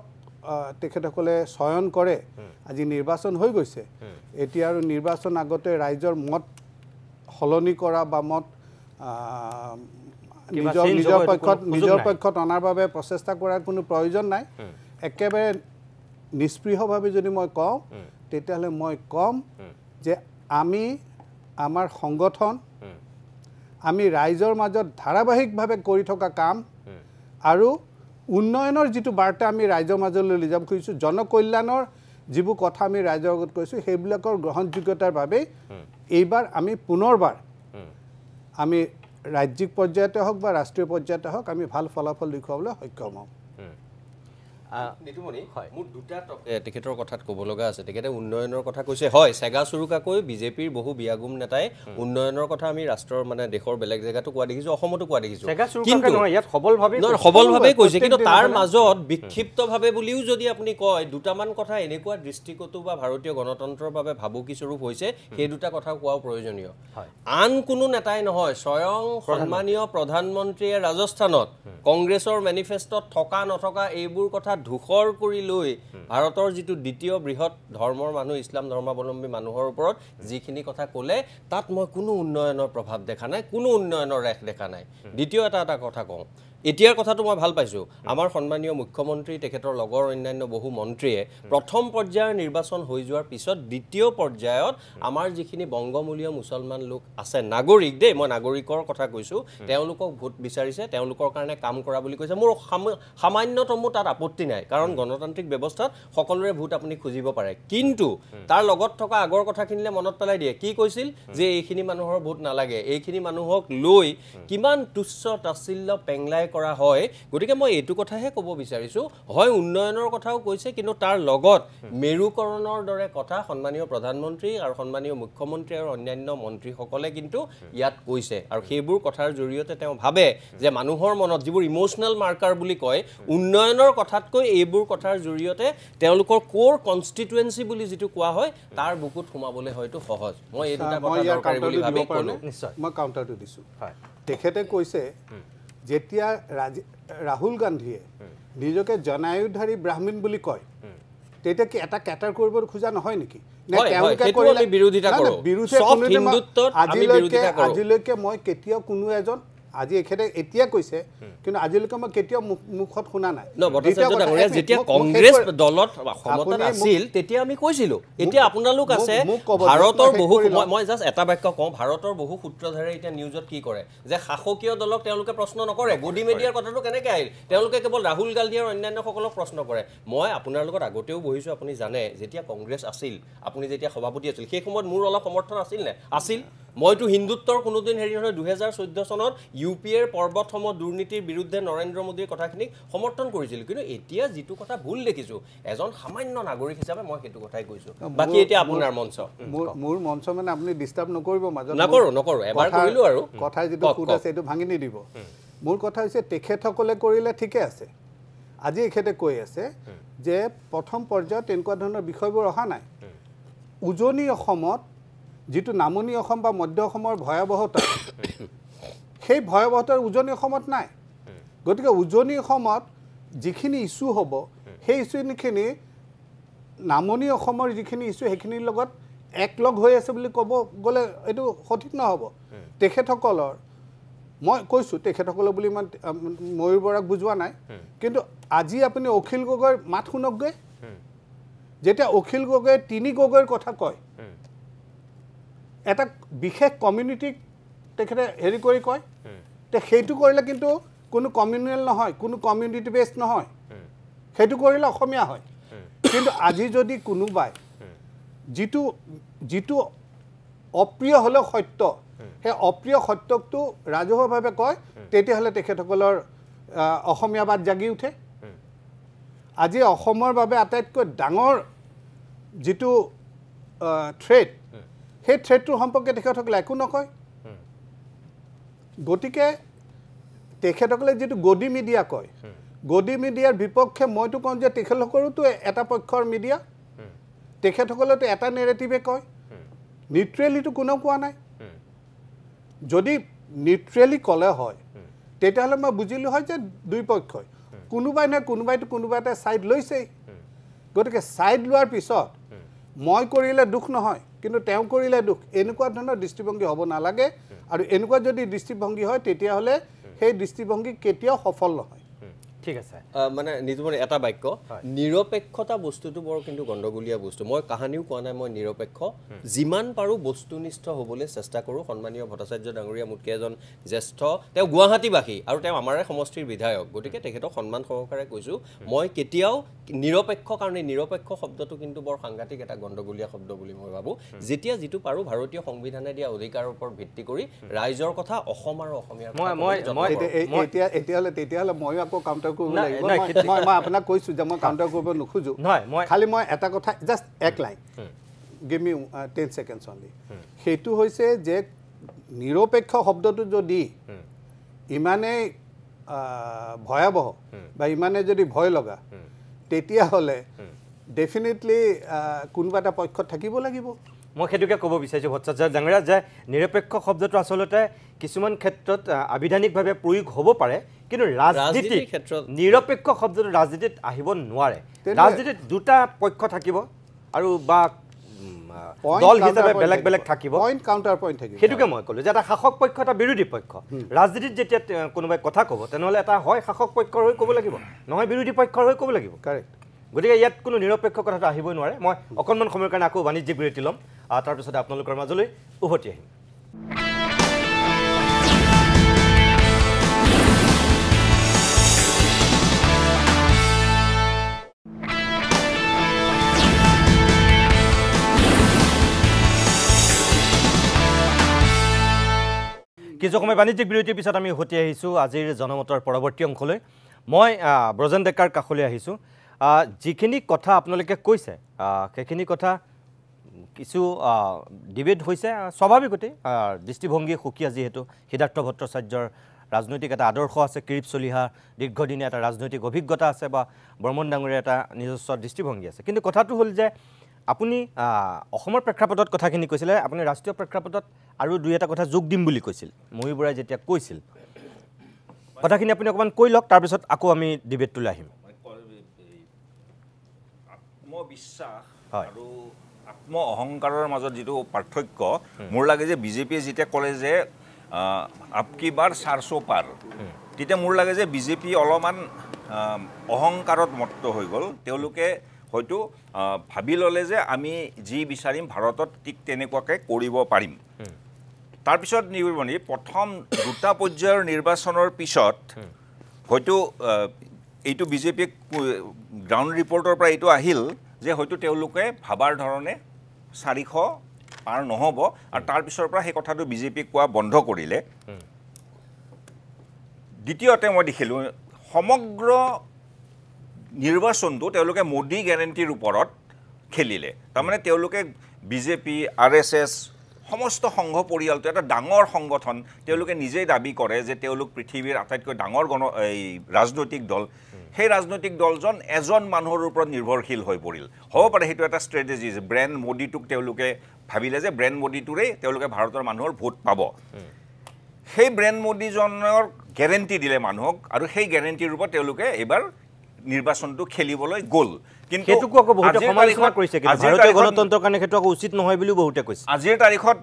তেখেতসকলে চয়ন কৰে আজি নিৰ্বাচন হৈ গৈছে এতিয়া আৰু নিৰ্বাচন আগতে ৰাইজৰ মত সলনি কৰা বা মত নিজৰ পক্ষত অনাৰ বাবে প্ৰচেষ্টা কৰাৰ কোনো প্ৰয়োজন নাই একেবাৰে নিষ্পৃহভাৱে যদি মই কওঁ তেতিয়াহ'লে মই ক'ম যে আমি আমাৰ সংগঠন আমি ৰাইজৰ মাজত ধাৰাবাহিকভাৱে কৰি থকা কাম আৰু উন্নয়নৰ যিটো বাৰ্তা আমি ৰাইজৰ মাজলৈ লৈ যাব খুজিছোঁ জনকল্যাণৰ যিবোৰ কথা আমি ৰাইজৰ আগত কৈছোঁ সেইবিলাকৰ গ্ৰহণযোগ্যতাৰ বাবে এইবাৰ আমি পুনৰবাৰ আমি ৰাজ্যিক পৰ্যায়তে হওক বা ৰাষ্ট্ৰীয় পৰ্যায়তে হওক আমি ভাল ফলাফল দেখুৱাবলৈ সক্ষম হ'ম নিতুমণি মোৰ দুটা তেখেতৰ কথাত ক'ব লগা আছে তেখেতে উন্নয়নৰ কথা কৈছে হয় চেগা চুৰুকাকৈ বিজেপিৰ বহু বিয়াগুম নেতাই উন্নয়নৰ কথা আমি ৰাষ্ট্ৰৰ মানে দেশৰ বেলেগ জেগাতো কোৱা দেখিছোঁ অসমতো কোৱা দেখিছোঁ কিন্তু সবলভাৱে কৈছে কিন্তু তাৰ মাজত বিক্ষিপ্তভাৱে বুলিও যদি আপুনি কয় দুটামান কথা এনেকুৱা দৃষ্টিকোণতো বা ভাৰতীয় গণতন্ত্ৰৰ বাবে ভাবুকি স্বৰূপ হৈছে সেই দুটা কথা কোৱাও প্ৰয়োজনীয় আন কোনো নেতাই নহয় স্বয়ং সন্মানীয় প্ৰধানমন্ত্ৰীয়ে ৰাজস্থানত কংগ্ৰেছৰ মেনিফেষ্টত থকা নথকা এইবোৰ কথা ধূসৰ কৰি লৈ ভাৰতৰ যিটো দ্বিতীয় বৃহৎ ধৰ্মৰ মানুহ ইছলাম ধৰ্মাৱলম্বী মানুহৰ ওপৰত যিখিনি কথা ক'লে তাত মই কোনো উন্নয়নৰ প্ৰভাৱ দেখা নাই কোনো উন্নয়নৰ ৰেখ দেখা নাই দ্বিতীয় এটা কথা কওঁ এতিয়াৰ কথাটো মই ভাল পাইছোঁ আমাৰ সন্মানীয় মুখ্যমন্ত্ৰী তেখেতৰ লগৰ অন্যান্য বহু মন্ত্ৰীয়ে প্ৰথম পৰ্যায়ৰ নিৰ্বাচন হৈ যোৱাৰ পিছত দ্বিতীয় পৰ্যায়ত আমাৰ যিখিনি বংগমূলীয় মুছলমান লোক আছে নাগৰিক দেই মই নাগৰিকৰ কথা কৈছোঁ তেওঁলোকক ভোট বিচাৰিছে তেওঁলোকৰ কাৰণে কাম কৰা বুলি কৈছে মোৰ সামান্যতমো তাত আপত্তি নাই কাৰণ গণতান্ত্ৰিক ব্যৱস্থাত সকলোৰে ভোট আপুনি খুজিব পাৰে কিন্তু তাৰ লগত থকা আগৰ কথাখিনিলে মনত পেলাই দিয়ে কি কৈছিল যে এইখিনি মানুহৰ ভোট নালাগে এইখিনি মানুহক লৈ কিমান তুচ্ছ তাচ্ছিল্য পেংলাই কৰা হয় গতিকে মই এইটো কথাহে ক'ব বিচাৰিছোঁ হয় উন্নয়নৰ কথাও কৈছে কিন্তু তাৰ লগত মেৰুকৰণৰ দৰে কথা সন্মানীয় প্ৰধানমন্ত্ৰী আৰু সন্মানীয় মুখ্যমন্ত্ৰী আৰু অন্যান্য মন্ত্ৰীসকলে কিন্তু ইয়াত কৈছে আৰু সেইবোৰ কথাৰ জৰিয়তে তেওঁ ভাবে যে মানুহৰ মনত যিবোৰ ইমোচনেল মাৰ্কাৰ বুলি কয় উন্নয়নৰ কথাতকৈ এইবোৰ কথাৰ জৰিয়তে তেওঁলোকৰ কোৰ কনষ্টিটুৱেঞ্চি বুলি যিটো কোৱা হয় তাৰ বুকুত সোমাবলৈ হয়তো সহজ মই এই দুটা কথা দৰকাৰী বুলি ভাবি ক'লোঁ মই কাউণ্টাৰটো দিছোঁ তেখেতে কৈছে যেতিয়া ৰাহুল গান্ধীয়ে নিজকে জনায়ুধাৰী ব্ৰাহ্মণ বুলি কয় তেতিয়া কি এটা কেটাৰ কৰিব খোজা নহয় নেকি আজিলৈকে মই কেতিয়াও কোনো এজন আজি এখেতে এতিয়া কৈছে কিন্তু আজিলৈকে মই কেতিয়াও মুখত শুনা নাই যেতিয়া কংগ্ৰেছ দলত ক্ষমতাত আছিল তেতিয়া আমি কৈছিলোঁ এতিয়া আপোনালোক আছে ভাৰতৰ বহু মই জাষ্ট এটা বাক্য কওঁ ভাৰতৰ বহু সূত্ৰধাৰে এতিয়া নিউজত কি কৰে যে শাসকীয় দলক তেওঁলোকে প্ৰশ্ন নকৰে গদি মেডিয়াৰ কথাটো কেনেকৈ আহিল তেওঁলোকে কেৱল ৰাহুল গান্ধী আৰু অন্যান্যসকলক প্ৰশ্ন কৰে মই আপোনাৰ লগত আগতেও বহিছোঁ আপুনি জানে যেতিয়া কংগ্ৰেছ আছিল আপুনি যেতিয়া সভাপতি আছিল সেই সময়ত মোৰ অলপ সমৰ্থন আছিল নে আছিল মইতো হিন্দুত্বৰ কোনোদিন হেৰি নহয় 2014 চনত UPAৰ পৰ্বতসম দুৰ্নীতিৰ বিৰুদ্ধে নৰেন্দ্ৰ মোদীৰ কথাখিনিক সমৰ্থন কৰিছিলোঁ কিন্তু এতিয়া যিটো কথা ভুল দেখিছোঁ এজন সামান্য নাগৰিক হিচাপে মই সেইটো কথাই কৈছোঁ বাকী এতিয়া আপোনাৰ মঞ্চ মোৰ মঞ্চ মানে আপুনি ডিষ্টাৰ্ব নকৰিব মাজত নকৰোঁ এবাৰ কৰিলোঁ আৰু কথা যিটো খুদ আছে এইটো ভাঙি নিদিব মোৰ কথা হৈছে তেখেতসকলে কৰিলে ঠিকে আছে আজি এখেতে কৈ আছে যে প্ৰথম পৰ্যায়ত তেনেকুৱা ধৰণৰ বিষয়বোৰ অহা নাই উজনি অসমত যিটো নামনি অসম বা মধ্য অসমৰ ভয়াৱহতা সেই ভয়াৱহতাৰ উজনি অসমত নাই গতিকে উজনি অসমত যিখিনি ইছ্যু হ'ব সেই ইছ্যুখিনি নামনি অসমৰ যিখিনি ইছ্যু সেইখিনিৰ লগত একলগ হৈ আছে বুলি ক'ব গ'লে এইটো সঠিক নহ'ব তেখেতসকলৰ মই কৈছোঁ তেখেতসকলৰ বুলি ইমান ময়ূৰ বৰাক বুজোৱা নাই কিন্তু আজি আপুনি অখিল গগৈৰ মাত শুনকগৈ যেতিয়া অখিল গগৈয়ে 3 গগৈৰ কথা কয় এটা বিশেষ কমিউনিটিক তেখেতে হেৰি কৰি কয় তে সেইটো কৰিলে কিন্তু কোনো কমিউনেল নহয় কোনো কমিউনিটি বেছ নহয় সেইটো কৰিলে অসমীয়া হয় কিন্তু আজি যদি কোনোবাই যিটো অপ্ৰিয় হ'লেও সত্য সেই অপ্ৰিয় সত্যকটো ৰাজহুৱাভাৱে কয় তেতিয়াহ'লে তেখেতসকলৰ অসমীয়াবাদ জাগি উঠে আজি অসমৰ বাবে আটাইতকৈ ডাঙৰ যিটো থ্ৰেট সেই থ্ৰেটটোৰ সম্পৰ্কে তেখেতসকলে একো নকয় গতিকে তেখেতসকলে যিটো গদি মিডিয়া কয় গদি মিডিয়াৰ বিপক্ষে মইতো কওঁ যে তেখেতসকলতো এটা পক্ষৰ মিডিয়া তেখেতসকলেতো এটা নেৰেটিভে কয় নিউট্ৰেলিটো কোনেও কোৱা নাই যদি নিউট্ৰেলি ক'লে হয় তেতিয়াহ'লে মই বুজিলোঁ হয় যে দুই পক্ষই কোনোবাই নহয় কোনোবা এটা ছাইড লৈছেই গতিকে ছাইড লোৱাৰ পিছত মই কৰিলে দুখ নহয় কিন্তু তেওঁ কৰিলে দুখ এনেকুৱা ধৰণৰ দৃষ্টিভংগী হ'ব নালাগে আৰু এনেকুৱা যদি দৃষ্টিভংগী হয় তেতিয়াহ'লে সেই দৃষ্টিভংগী কেতিয়াও সফল নহয় ঠিক আছে মানে নিজমনে এটা বাক্য নিৰপেক্ষতা বস্তুটো বৰ কিন্তু গণ্ডগোলীয়া বস্তু মই কাহানিও কোৱা নাই মই নিৰপেক্ষ যিমান পাৰোঁ বস্তুনিষ্ঠ হ'বলৈ চেষ্টা কৰোঁ সন্মানীয় ভট্টাচাৰ্য ডাঙৰীয়া মোতকৈ এজন জ্যেষ্ঠ তেওঁ গুৱাহাটীবাসী আৰু তেওঁ আমাৰে সমষ্টিৰ বিধায়ক গতিকে তেখেতক সন্মান সহকাৰে কৈছোঁ মই কেতিয়াও নিৰপেক্ষ কাৰণে নিৰপেক্ষ শব্দটো কিন্তু বৰ সাংঘাতিক এটা গণ্ডগোলীয়া শব্দ বুলি মই ভাবোঁ যেতিয়া যিটো পাৰোঁ ভাৰতীয় সংবিধানে দিয়া অধিকাৰৰ ওপৰত ভিত্তি কৰি ৰাইজৰ কথা অসম আৰু অসমীয়াৰ তেতিয়াহ'লে ময়ো আকৌ কাউণ্টাৰ কৰিব লাগিব মই আপোনাক কৈছোঁ যে মই কাউণ্টাৰ কৰিব নোখোজোঁ খালি মই এটা কথা জাষ্ট এক লাইন গিভ মি 10 ছেকেণ্ডছ অনলি সেইটো হৈছে যে নিৰপেক্ষ শব্দটো যদি ইমানেই ভয়াৱহ বা ইমানে যদি ভয় লগা তেতিয়াহ'লে ডেফিনেটলি কোনোবা এটা পক্ষত থাকিব লাগিব মই সেইটোকে ক'ব বিচাৰিছোঁ ভট্টাচাৰ্য ডাঙৰীয়া যে নিৰপেক্ষ শব্দটো আচলতে কিছুমান ক্ষেত্ৰত আবিধানিকভাৱে প্ৰয়োগ হ'ব পাৰে কিন্তু ৰাজনীতিৰ ক্ষেত্ৰত নিৰপেক্ষ শব্দটো ৰাজনীতিত আহিব নোৱাৰে ৰাজনীতিত দুটা পক্ষ থাকিব আৰু বা দল হিচাপে বেলেগ বেলেগ থাকিব পইণ্ট কাউণ্টাৰ পইণ্ট থাকিব সেইটোকে মই ক'লোঁ যে এটা শাসক পক্ষ এটা বিৰোধী পক্ষ ৰাজনীতিত যেতিয়া কোনোবাই কথা ক'ব তেনেহ'লে এটা হয় শাসক পক্ষৰ হৈ ক'ব লাগিব নহয় বিৰোধী পক্ষৰ হৈ ক'ব লাগিব কাৰেক্ট গতিকে ইয়াত কোনো নিৰপেক্ষ কথাটো আহিবই নোৱাৰে মই অকণমান সময়ৰ কাৰণে আকৌ বাণিজ্যিক বিৰতি ল'ম তাৰপিছতে আপোনালোকৰ মাজলৈ উভতি আহিম কিছু সময় বাণিজ্যিক বিৰতিৰ পিছত আমি উভতি আহিছোঁ আজিৰ জনমতৰ পৰৱৰ্তী অংশলৈ মই ব্ৰজেন ডেকাৰ কাষলৈ আহিছোঁ যিখিনি কথা আপোনালোকে কৈছে সেইখিনি কথা কিছু ডিবেট হৈছে স্বাভাৱিকতে দৃষ্টিভংগী সুকীয়া যিহেতু সিদ্ধাৰ্থ ভট্টাচাৰ্যৰ ৰাজনৈতিক এটা আদৰ্শ আছে কিৰিপ চলিহা দীৰ্ঘদিনীয়া এটা ৰাজনৈতিক অভিজ্ঞতা আছে বা বৰ্মন ডাঙৰীয়া এটা নিজস্ব দৃষ্টিভংগী আছে কিন্তু কথাটো হ'ল যে আপুনি অসমৰ প্ৰেক্ষাপটত কথাখিনি কৈছিলে আপুনি ৰাষ্ট্ৰীয় প্ৰেক্ষাপটত আৰু দুই এটা কথা যোগ দিম বুলি কৈছিল মহীৰ বৰাই যেতিয়া কৈছিল কথাখিনি আপুনি অকণমান কৈ লওক তাৰপিছত আকৌ আমি ডিবেটটোলৈ আহিম আত্মবিশ্বাস আৰু আত্ম অহংকাৰৰ মাজত যিটো পাৰ্থক্য মোৰ লাগে যে বিজেপিয়ে যেতিয়া ক'লে যে আপকি বাৰ 400 পাৰ তেতিয়া মোৰ লাগে যে বিজেপি অলপমান অহংকাৰত মত্ত হৈ গ'ল তেওঁলোকে হয়তো ভাবি ল'লে যে আমি যি বিচাৰিম ভাৰতত ঠিক তেনেকুৱাকৈ কৰিব পাৰিম তাৰপিছত নিৰ্বাচনী প্ৰথম দুটা পৰ্যায়ৰ নিৰ্বাচনৰ পিছত হয়তো এইটো বিজেপিক গ্ৰাউণ্ড ৰিপৰ্টৰ পৰা এইটো আহিল যে হয়তো তেওঁলোকে ভাবাৰ ধৰণে 400 পাৰ নহ'ব আৰু তাৰপিছৰ পৰা সেই কথাটো বিজেপিক কোৱা বন্ধ কৰিলে দ্বিতীয়তে মই দেখিলোঁ সমগ্ৰ নিৰ্বাচনটো তেওঁলোকে মোদী গেৰেণ্টিৰ ওপৰত খেলিলে তাৰমানে তেওঁলোকে বিজেপি RSS সমস্ত সংঘ পৰিয়ালটো এটা ডাঙৰ সংগঠন তেওঁলোকে নিজেই দাবী কৰে যে তেওঁলোক পৃথিৱীৰ আটাইতকৈ ডাঙৰ ৰাজনৈতিক দল সেই ৰাজনৈতিক দলজন এজন মানুহৰ ওপৰত নিৰ্ভৰশীল হৈ পৰিল হ'ব পাৰে সেইটো এটা ষ্ট্ৰেটেজি যে ব্ৰেণ্ড মোদীটোক তেওঁলোকে ভাবিলে যে ব্ৰেণ্ড মোদীটোৰেই তেওঁলোকে ভাৰতৰ মানুহৰ ভোট পাব সেই ব্ৰেণ্ড মোদীজনৰ গেৰেণ্টি দিলে মানুহক আৰু সেই গেৰেণ্টিৰ ওপৰত তেওঁলোকে এইবাৰ নিৰ্বাচনটো খেলিবলৈ গ'ল কিন্তু সেইটোকো আকৌ বহুতে সমালোচনা কৰিছে কিন্তু ভাৰতীয় গণতন্ত্ৰৰ কাৰণে সেইটো আকৌ উচিত নহয় বুলিও বহুতে কৈছে আজিৰ তাৰিখত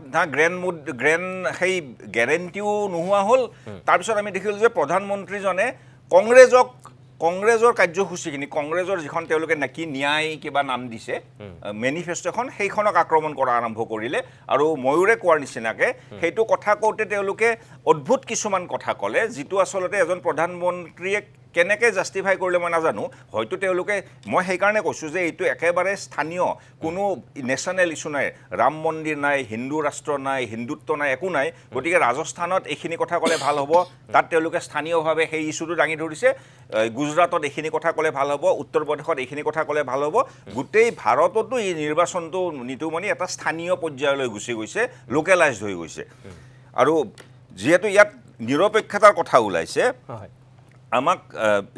গ্ৰেণ্ড সেই গেৰেণ্টিও নোহোৱা হ'ল তাৰপিছত আমি দেখিলোঁ যে প্ৰধানমন্ত্ৰীজনে কংগ্ৰেছৰ কাৰ্যসূচীখিনি কংগ্ৰেছৰ যিখন তেওঁলোকে নাকি ন্যায় কিবা নাম দিছে মেনিফেষ্টোখন সেইখনক আক্ৰমণ কৰা আৰম্ভ কৰিলে আৰু ময়ূৰে কোৱাৰ নিচিনাকৈ সেইটো কথা কওঁতে তেওঁলোকে অদ্ভুত কিছুমান কথা ক'লে যিটো আচলতে এজন প্ৰধানমন্ত্ৰীয়ে কেনেকৈ জাষ্টিফাই কৰিলে মই নাজানো হয়তো তেওঁলোকে মই সেইকাৰণে কৈছোঁ যে এইটো একেবাৰে স্থানীয় কোনো নেশ্যনেল ইছ্যু নাই ৰাম মন্দিৰ নাই হিন্দু ৰাষ্ট্ৰ নাই হিন্দুত্ব নাই একো নাই গতিকে ৰাজস্থানত এইখিনি কথা ক'লে ভাল হ'ব তাত তেওঁলোকে স্থানীয়ভাৱে সেই ইছ্যুটো দাঙি ধৰিছে গুজৰাটত এইখিনি কথা ক'লে ভাল হ'ব উত্তৰ প্ৰদেশত এইখিনি কথা ক'লে ভাল হ'ব গোটেই ভাৰততো এই নিৰ্বাচনটো নিতুমণি এটা স্থানীয় পৰ্যায়লৈ গুচি গৈছে লোকেলাইজড হৈ গৈছে আৰু যিহেতু ইয়াত নিৰপেক্ষতাৰ কথা ওলাইছে আমাক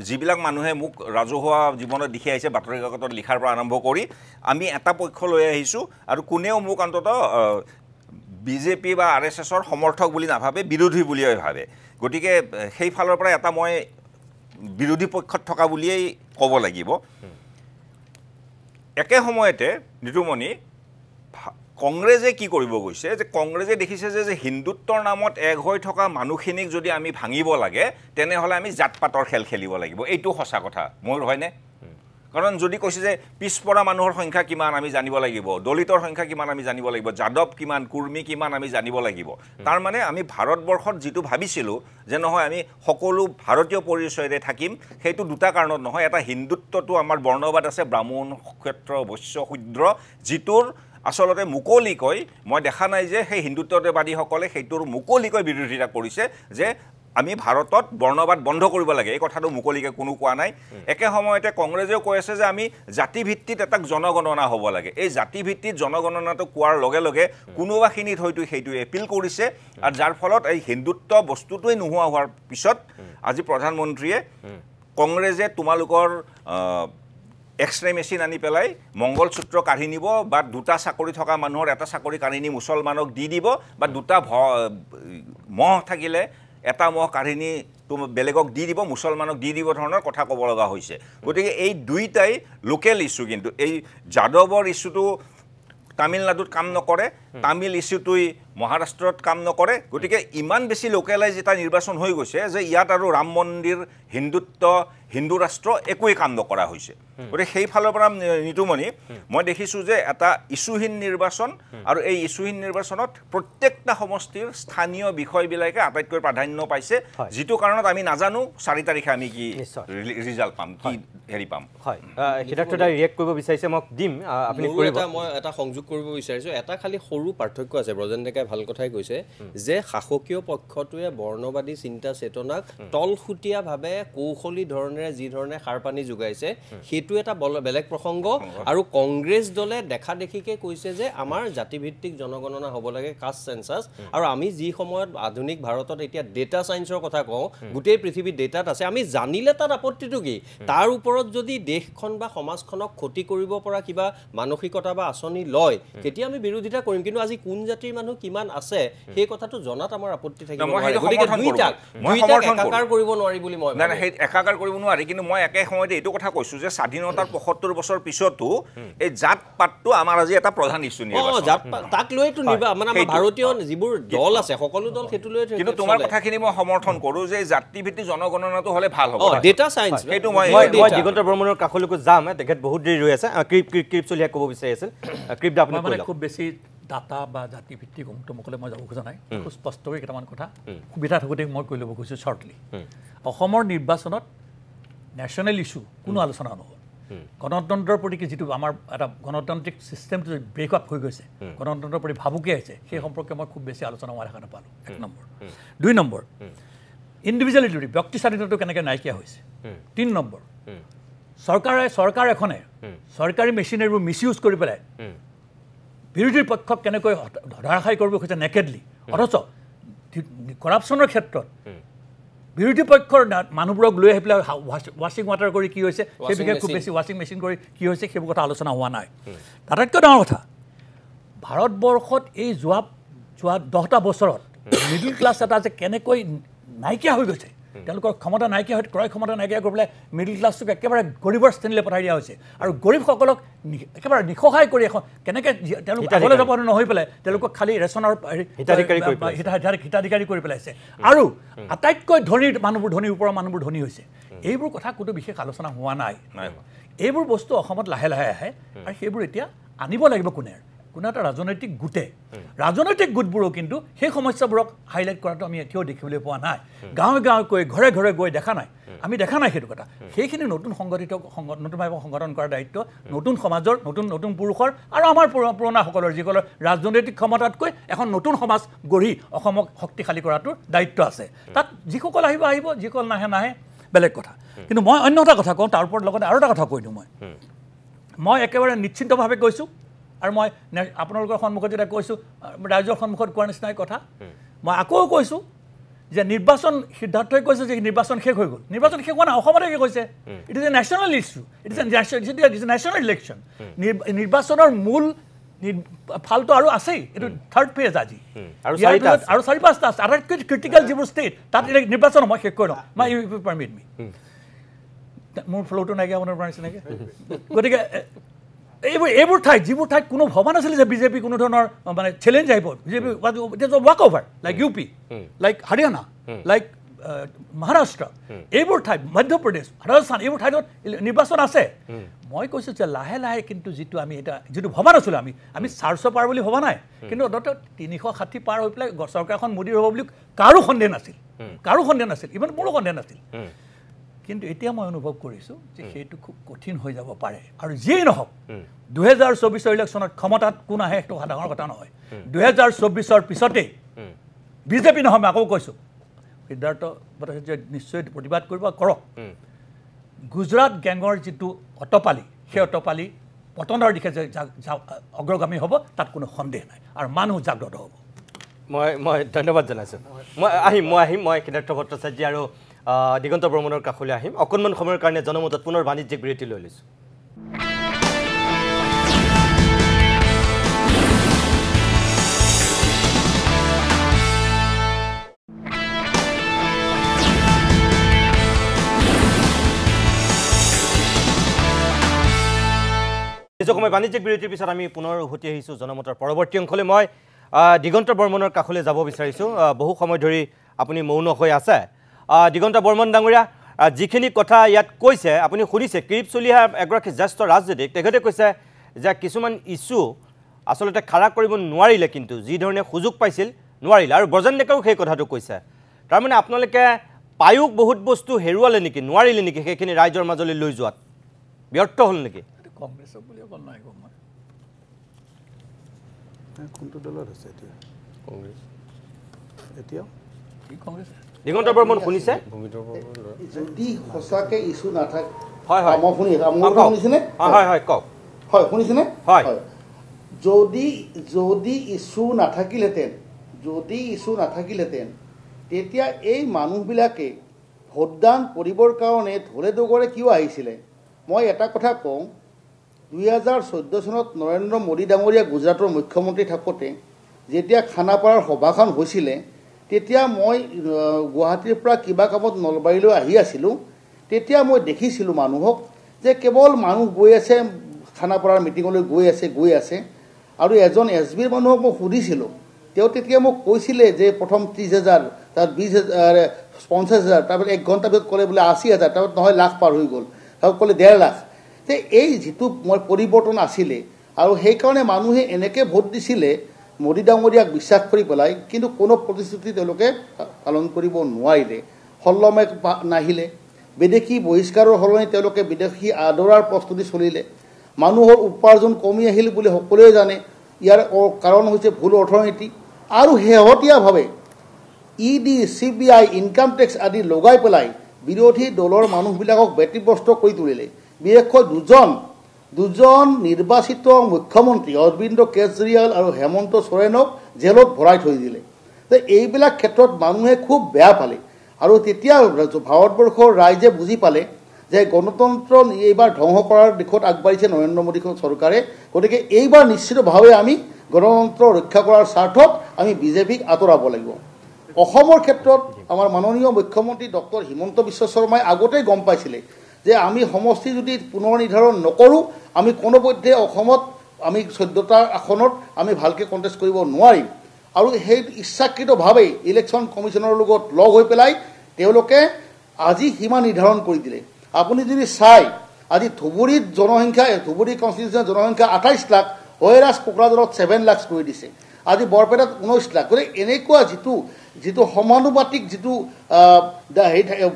যিবিলাক মানুহে মোক ৰাজহুৱা জীৱনত দেখি আহিছে বাতৰি কাকতত লিখাৰ পৰা আৰম্ভ কৰি আমি এটা পক্ষ লৈ আহিছোঁ আৰু কোনেও মোক অন্ততঃ বিজেপি বা RSSৰ সমৰ্থক বুলি নাভাবে বিৰোধী বুলিয়ে ভাবে গতিকে সেই ফালৰ পৰা এটা মই বিৰোধী পক্ষত থকা বুলিয়েই ক'ব লাগিব একে সময়তে নিতুমণি কংগ্ৰেছে কি কৰিব গৈছে যে কংগ্ৰেছে দেখিছে যে হিন্দুত্বৰ নামত এক হৈ থকা মানুহখিনিক যদি আমি ভাঙিব লাগে তেনেহ'লে আমি জাতপাতৰ খেল খেলিব লাগিব এইটো সঁচা কথা মোৰ হয়নে কাৰণ যদি কৈছে যে পিছপৰা মানুহৰ সংখ্যা কিমান আমি জানিব লাগিব দলিতৰ সংখ্যা কিমান আমি জানিব লাগিব যাদৱ কিমান কুৰ্মী কিমান আমি জানিব লাগিব তাৰ মানে আমি ভাৰতবৰ্ষত যিটো ভাবিছিলোঁ যে নহয় আমি সকলো ভাৰতীয় পৰিচয়ৰে থাকিম সেইটো দুটা কাৰণত নহয় এটা হিন্দুত্বটো আমাৰ বৰ্ণবাদ আছে ব্ৰাহ্মণ ক্ষত্ৰ বৈশ্য শূদ্ৰ যিটোৰ আসলতে মুকলিকৈ মই দেখা নাই যে সেই হিন্দুত্ববাদীসকলে সেইটোৰ মুকলিকৈ বিৰোধিতা কৰিছে যে আমি ভাৰতত বৰ্ণবাদ বন্ধ কৰিব লাগে এই কথাটো মুকলিকৈ কোনো কোৱা নাই একে সময়তে কংগ্ৰেছেও কৈ আছে যে আমি জাতিভিত্তিত এটা জনগণনা হ'ব লাগে এই জাতিভিত্তিত জনগণনাটো কোৱাৰ লগে লগে কোনোবাখিনিত হয়তো সেইটো এপিল কৰিছে আৰু যাৰ ফলত এই হিন্দুত্ব বস্তুটোৱে নোহোৱা হোৱাৰ পিছত আজি প্ৰধানমন্ত্ৰীয়ে কংগ্ৰেছে তোমালোকৰ এক্সৰে মেচিন আনি পেলাই মংগলসূত্ৰ কাঢ়ি নিব বা দুটা চাকৰি থকা মানুহৰ এটা চাকৰি কাঢ়ি নি মুছলমানক দি দিব বা দুটা মহ থাকিলে এটা মহ কাঢ়ি নি বেলেগক দি দিব মুছলমানক দি দিব ধৰণৰ কথা ক'ব লগা হৈছে গতিকে এই দুইটাই লোকেল ইস্যু কিন্তু এই যাদৱৰ ইস্যুটো তামিলনাডুত কাম নকৰে তামিল ইস্যুটোই মহাৰাষ্ট্ৰত কাম নকৰে গতিকে ইমান বেছি লোকেলাইজ এটা নিৰ্বাচন হৈ গৈছে যে ইয়াত আৰু ৰাম মন্দিৰ হিন্দুত্ব হিন্দু ৰাষ্ট্ৰ একোৱেই কাম নকৰা হৈছে গতিকে সেই ফালৰ পৰা নিতুমণি মই দেখিছোঁ যে এটা ইস্যুহীন নিৰ্বাচন আৰু এই ইস্যুহীন নিৰ্বাচনত প্ৰত্যেকটা সমষ্টিৰ স্থানীয় বিষয়বিলাকে আটাইতকৈ প্ৰাধান্য পাইছে যিটো কাৰণত আমি নাজানো 4 তাৰিখে আমি কি ৰিজাল্ট পাম কি হেৰি পাম হয় সিদ্ধাৰ্থদা ৰিয়েক্ট কৰিব বিচাৰিছে মোক দিম আপুনি কৰিব মই এটা সংযোগ কৰিব বিচাৰিছোঁ এটা খালি সৰু পাৰ্থক্য আছে ব্ৰজেন ডেকাই ভাল কথাই কৈছে যে শাসকীয় পক্ষটোৱে বৰ্ণবাদী চিন্তা চেতনাক তলখুটীয়াভাৱে কৌশলী ধৰণেৰে যি ধৰণে সাৰ পানী যোগাইছে সেইটো এটা বেলেগ প্ৰসংগ আৰু কংগ্ৰেছ দলে দেখা দেখিকে কৈছে যে আমাৰ জাতিভিত্তিক জনগণনা হ'ব লাগে কাষ্ট সেন্সাস আৰু আমি যি সময়ত আধুনিক ভাৰতত এতিয়া ডেটা সায়েন্সৰ কথা কওঁ গোটেই পৃথিৱীত ডেটাত আছে আমি জানিলে তাত আপত্তিটো কি তাৰ ওপৰত যদি দেশখন বা সমাজখনক ক্ষতি কৰিব পৰা কিবা মানসিকতা বা আঁচনি লয় তেতিয়া আমি বিৰোধিতা কৰিম কিন্তু আজি কোন জাতিৰ মানুহ কিমান আছে সেই কথাটো জনাত আমাৰ আপত্তি থাকিব গতিকে দুইটাক একাকাৰ কৰিব নোৱাৰি বুলি মই নাই সেই একাকাৰ কৰিব নোৱাৰি কিন্তু মই একে সময়তে এইটো কথা কৈছোঁ যে স্বাধীনতাৰ ৭৫ বছৰ পিছতো এই জাত পাতটো আমাৰ আজি এটা প্ৰধান ইস্যু তাক লৈতো মানে আমাৰ ভাৰতীয় যিবোৰ দল আছে সকলো দল সেইটো লৈ কিন্তু তোমাৰ কথাখিনি মই সমৰ্থন কৰোঁ যে জাতিভিত্তিক জনগণনাটো হ'লে ভাল হ'ব ডেটা সায়েন্স সেইটো মই দিগন্ত বৰ্মনৰ কাষলৈকে যাম তেখেত বহুত দেৰি ৰৈ আছে ক্ৰিপ চলিয়া ক'ব বিচাৰি আছিল ক্ৰিপ আপুনি মানে খুব বেছি ডাটা বা জাতিভিত্তিক অমুকলৈ মই যাব খোজা নাই খুব স্পষ্টকৈ কেইটামান কথা সুবিধা থাকোঁতে মই কৈ ল'ব খুজিছোঁ শ্বৰ্টলি অসমৰ নিৰ্বাচনত নেশ্যনেল ইস্যু কোনো আলোচনা নহ'ল গণতন্ত্ৰৰ প্ৰতি যিটো আমাৰ এটা গণতান্ত্ৰিক ছিষ্টেমটো ব্ৰেক আপ হৈ গৈছে গণতন্ত্ৰৰ প্ৰতি ভাবুকি আহিছে সেই সম্পৰ্কে মই খুব বেছি আলোচনা হোৱা দেখা নাপালোঁ 1 নম্বৰ 2 নম্বৰ ইণ্ডিভিজুৱেলিটি ব্যক্তি স্বাধীনতাটো কেনেকৈ নাইকিয়া হৈছে 3 নম্বৰ চৰকাৰ এখনে চৰকাৰী মেচিনেৰীবোৰ মিছ ইউজ কৰি পেলাই বিৰোধীৰ পক্ষক কেনেকৈ ধাৰাশায়ী কৰিব খোজে নেকেডলি অথচ কৰাপশ্যনৰ ক্ষেত্ৰত বিৰোধী পক্ষৰ মানুহবোৰক লৈ আহি পেলাই ৱাশ্বিং ৱাটাৰ কৰি কি হৈছে সেই বিষয়ে খুব বেছি ৱাশ্বিং মেচিন কৰি কি হৈছে সেইবোৰ কথা আলোচনা হোৱা নাই আটাইতকৈ ডাঙৰ কথা ভাৰতবৰ্ষত এই যোৱা 10টা বছৰত মিডল ক্লাছ এটা যে কেনেকৈ নাইকিয়া হৈ গৈছে তেওঁলোকৰ ক্ষমতা নাইকিয়া হৈ ক্ৰয় ক্ষমতা নাইকিয়া কৰি পেলাই মিডল ক্লাছটোক একেবাৰে গৰীবৰ শ্ৰেণীলৈ পঠাই দিয়া হৈছে আৰু গৰীবসকলক একেবাৰে নিসহায় কৰি এখন কেনেকৈ তেওঁলোক আগলৈ যাব নহৈ পেলাই তেওঁলোকক খালী ৰেচনৰ হিতাধিকাৰী কৰি পেলাইছে আৰু আটাইতকৈ ধনী মানুহবোৰ ধনী ওপৰৰ মানুহবোৰ ধনী হৈছে এইবোৰ কথা কোনো বিশেষ আলোচনা হোৱা নাই এইবোৰ বস্তু অসমত লাহে লাহে আহে আৰু সেইবোৰ এতিয়া আনিব লাগিব কোনো এটা ৰাজনৈতিক ৰাজনৈতিক গোটবোৰো কিন্তু সেই সমস্যাবোৰক হাইলাইট কৰাটো আমি এতিয়াও দেখিবলৈ পোৱা নাই গাঁৱে গৈ ঘৰে ঘৰে গৈ দেখা নাই আমি দেখা নাই সেইটো কথা সেইখিনি নতুনভাৱে সংগঠন কৰাৰ দায়িত্ব নতুন সমাজৰ নতুন পুৰুষৰ আৰু আমাৰ পুৰণাসকলৰ যিসকলৰ ৰাজনৈতিক ক্ষমতাতকৈ এখন নতুন সমাজ গঢ়ি অসমক শক্তিশালী কৰাটোৰ দায়িত্ব আছে তাত যিসকল আহিব যিসকল নাহে বেলেগ কথা কিন্তু মই অন্য এটা কথা কওঁ তাৰ ওপৰত লগতে আৰু এটা কথা কৈ দিওঁ মই একেবাৰে নিশ্চিন্তভাৱে কৈছোঁ আৰু মই আপোনালোকৰ সন্মুখত যেতিয়া কৈছোঁ ৰাইজৰ সন্মুখত কোৱাৰ নিচিনাই কথা মই আকৌ কৈছোঁ যে নিৰ্বাচন সিদ্ধাৰ্থই কৈছে যে নিৰ্বাচন শেষ হৈ গ'ল নিৰ্বাচন শেষ হোৱা নাই অসমতে শেষ হৈছে it is a national issue it is a national election নিৰ্বাচনৰ মূল ফালটো আৰু আছেই এইটো থাৰ্ড ফেজ আজি আৰু আৰু 4-5টা আছে আটাইতকৈ ক্ৰিটিকেল যিবোৰ ষ্টেট তাত নিৰ্বাচন মই শেষ কৰি লওঁ মই ইউ পাৰমিট মি মোৰ ফ্ল'টো নাইকিয়া আপোনাৰ পাৰিছে নেকি গতিকে এইবোৰ ঠাইত যিবোৰ ঠাইত কোনো ভবা নাছিলে যে বিজেপি কোনো ধৰণৰ মানে চেলেঞ্জ আহিব BJP walk over like U P like Haryana like Maharashtra এইবোৰ ঠাইত মধ্যপ্ৰদেশ ৰাজস্থান এইবোৰ ঠাইত নিৰ্বাচন আছে মই কৈছোঁ যে লাহে লাহে কিন্তু যিটো আমি এটা যিটো ভবা নাছিলোঁ আমি 400 পাৰ বুলি ভবা নাই কিন্তু অন্ততঃ 360 পাৰ হৈ পেলাই চৰকাৰখন মোদীৰ হ'ব বুলি কাৰো সন্দেহ নাছিল ইমান মোৰো সন্দেহ নাছিল কিন্তু এতিয়া মই অনুভৱ কৰিছোঁ যে সেইটো খুব কঠিন হৈ যাব পাৰে আৰু যিয়েই নহওক 2024 ইলেকশ্যনত ক্ষমতাত কোন আহে সেইটো ডাঙৰ কথা নহয় 2024 পিছতেই বিজেপি নহয় মই আকৌ কৈছোঁ সিদ্ধাৰ্থ ভট্টাচাৰ্যই নিশ্চয় প্ৰতিবাদ কৰিব কৰক গুজৰাট গেঙৰ যিটো অটপালি সেই অটপালি পতনৰ দিশে যে অগ্ৰগামী হ'ব তাত কোনো সন্দেহ নাই আৰু মানুহ জাগ্ৰত হ'ব মই ধন্যবাদ জনাইছোঁ মই আহিম সিদ্ধাৰ্থ ভট্টাচাৰ্য আৰু দিগন্ত বৰ্মনৰ কাষলৈ আহিম অকণমান সময়ৰ কাৰণে জনমতত পুনৰ বাণিজ্যিক বিৰতি লৈ লৈছোঁ সময় বাণিজ্যিক বিৰতিৰ পিছত আমি পুনৰ উভতি আহিছোঁ জনমতৰ পৰৱৰ্তী অংশলৈ মই দিগন্ত বৰ্মনৰ কাষলৈ যাব বিচাৰিছোঁ বহু সময় ধৰি আপুনি মৌন হৈ আছে দিগন্ত বৰ্মন ডাঙৰীয়া যিখিনি কথা ইয়াত কৈছে আপুনি শুনিছে ক্ৰীপ চলিহা এগৰাকী জ্যেষ্ঠ ৰাজনীতিক তেখেতে কৈছে যে কিছুমান ইছ্যু আচলতে খাৰা কৰিব নোৱাৰিলে কিন্তু যি ধৰণে সুযোগ পাইছিল নোৱাৰিলে আৰু ব্ৰজেন ডেকাও সেই কথাটো কৈছে তাৰমানে আপোনালোকে পায়ুক বহুত বস্তু হেৰুৱালে নেকি নোৱাৰিলে নেকি সেইখিনি ৰাইজৰ মাজলৈ লৈ যোৱাত ব্যৰ্থ হ'ল নেকি কংগ্ৰেছক বুলিও ক'ল নাই গম কোনটো দলত আছে এতিয়া কংগ্ৰেছ এতিয়াও কি কংগ্ৰেছ দিগন্ত বৰ্মন শুনিছে যদি সঁচাকৈ ইছ্যু নাথাকে হয় হয় মই শুনিছেনে হয় হয় কওক হয় শুনিছেনে হয় যদি ইছ্যু নাথাকিলেহেঁতেন তেতিয়া এই মানুহবিলাকে ভোটদান কৰিবৰ কাৰণে ধৰে দগৰে কিয় আহিছিলে মই এটা কথা কওঁ 2014 চনত নৰেন্দ্ৰ মোদী ডাঙৰীয়া গুজৰাটৰ মুখ্যমন্ত্ৰী থাকোঁতে যেতিয়া খানাপাৰাৰ সভাখন হৈছিলে তেতিয়া মই গুৱাহাটীৰ পৰা কিবা কামত নলবাৰীলৈ আহি আছিলোঁ তেতিয়া মই দেখিছিলোঁ মানুহক যে কেৱল মানুহ গৈ আছে খানাপাৰাৰ মিটিঙলৈ গৈ আছে আৰু এজন SBৰ মানুহক মই সুধিছিলোঁ তেওঁ তেতিয়া মোক কৈছিলে যে প্ৰথম 30,000 তাত 20,000 50,000 তাৰপিছত 1 ঘণ্টাৰ পিছত ক'লে বোলে 80,000 তাৰপিছত নহয় লাখ পাৰ হৈ গ'ল তেওঁ ক'লে 1.5 লাখ যে এই যিটো মই পৰিৱৰ্তন আছিলে আৰু সেইকাৰণে মানুহে এনেকৈ ভোট দিছিলে মোদী ডাঙৰীয়াক বিশ্বাস কৰি পেলাই কিন্তু কোনো প্ৰতিশ্ৰুতি তেওঁলোকে পালন কৰিব নোৱাৰিলে হল্লমে নাহিলে বিদেশী বহিষ্কাৰৰ সলনি তেওঁলোকে বিদেশী আদৰাৰ প্ৰস্তুতি চলিলে মানুহৰ উপাৰ্জন কমি আহিল বুলি সকলোৱে জানে ইয়াৰ কাৰণ হৈছে ভুল অৰ্থনীতি আৰু শেহতীয়াভাৱে ED CBI ইনকাম টেক্স আদি লগাই পেলাই বিৰোধী দলৰ মানুহবিলাকক ব্যতিব্যস্ত কৰি তুলিলে বিশেষকৈ দুজন নিৰ্বাচিত মুখ্যমন্ত্ৰী অৰবিন্দ কেজৰিৱাল আৰু হেমন্ত সোৰেনক জেলত ভৰাই থৈ দিলে তো এইবিলাক ক্ষেত্ৰত মানুহে খুব বেয়া পালে আৰু তেতিয়া ভাৰতবৰ্ষৰ ৰাইজে বুজি পালে যে গণতন্ত্ৰ এইবাৰ ধ্বংস কৰাৰ দিশত আগবাঢ়িছে নৰেন্দ্ৰ মোদী চৰকাৰে গতিকে এইবাৰ নিশ্চিতভাৱে আমি গণতন্ত্ৰ ৰক্ষা কৰাৰ স্বাৰ্থত আমি বিজেপিক আঁতৰাব লাগিব অসমৰ ক্ষেত্ৰত আমাৰ মাননীয় মুখ্যমন্ত্ৰী ডক্টৰ হিমন্ত বিশ্ব শৰ্মাই আগতেই গম পাইছিলে যে আমি সমষ্টি যদি পুনৰ নিৰ্ধাৰণ নকৰোঁ আমি কোনোপধ্যে অসমত আমি 14টা আসনত আমি ভালকৈ কণ্টেষ্ট কৰিব নোৱাৰিম আৰু সেই ইচ্ছাকৃতভাৱে ইলেকশ্যন কমিশ্যনৰ লগত লগ হৈ পেলাই তেওঁলোকে আজি সীমা নিৰ্ধাৰণ কৰি দিলে আপুনি যদি চাই আজি ধুবুৰীত ধুবুৰী কনষ্টিটিউশ্যনৰ জনসংখ্যা 28 লাখ হৈৰাজ কোকৰাঝাৰত 7 লাখ কৰি দিছে আজি বৰপেটাত 19 লাখ গতিকে এনেকুৱা যিটো সমানুপাতিক যিটো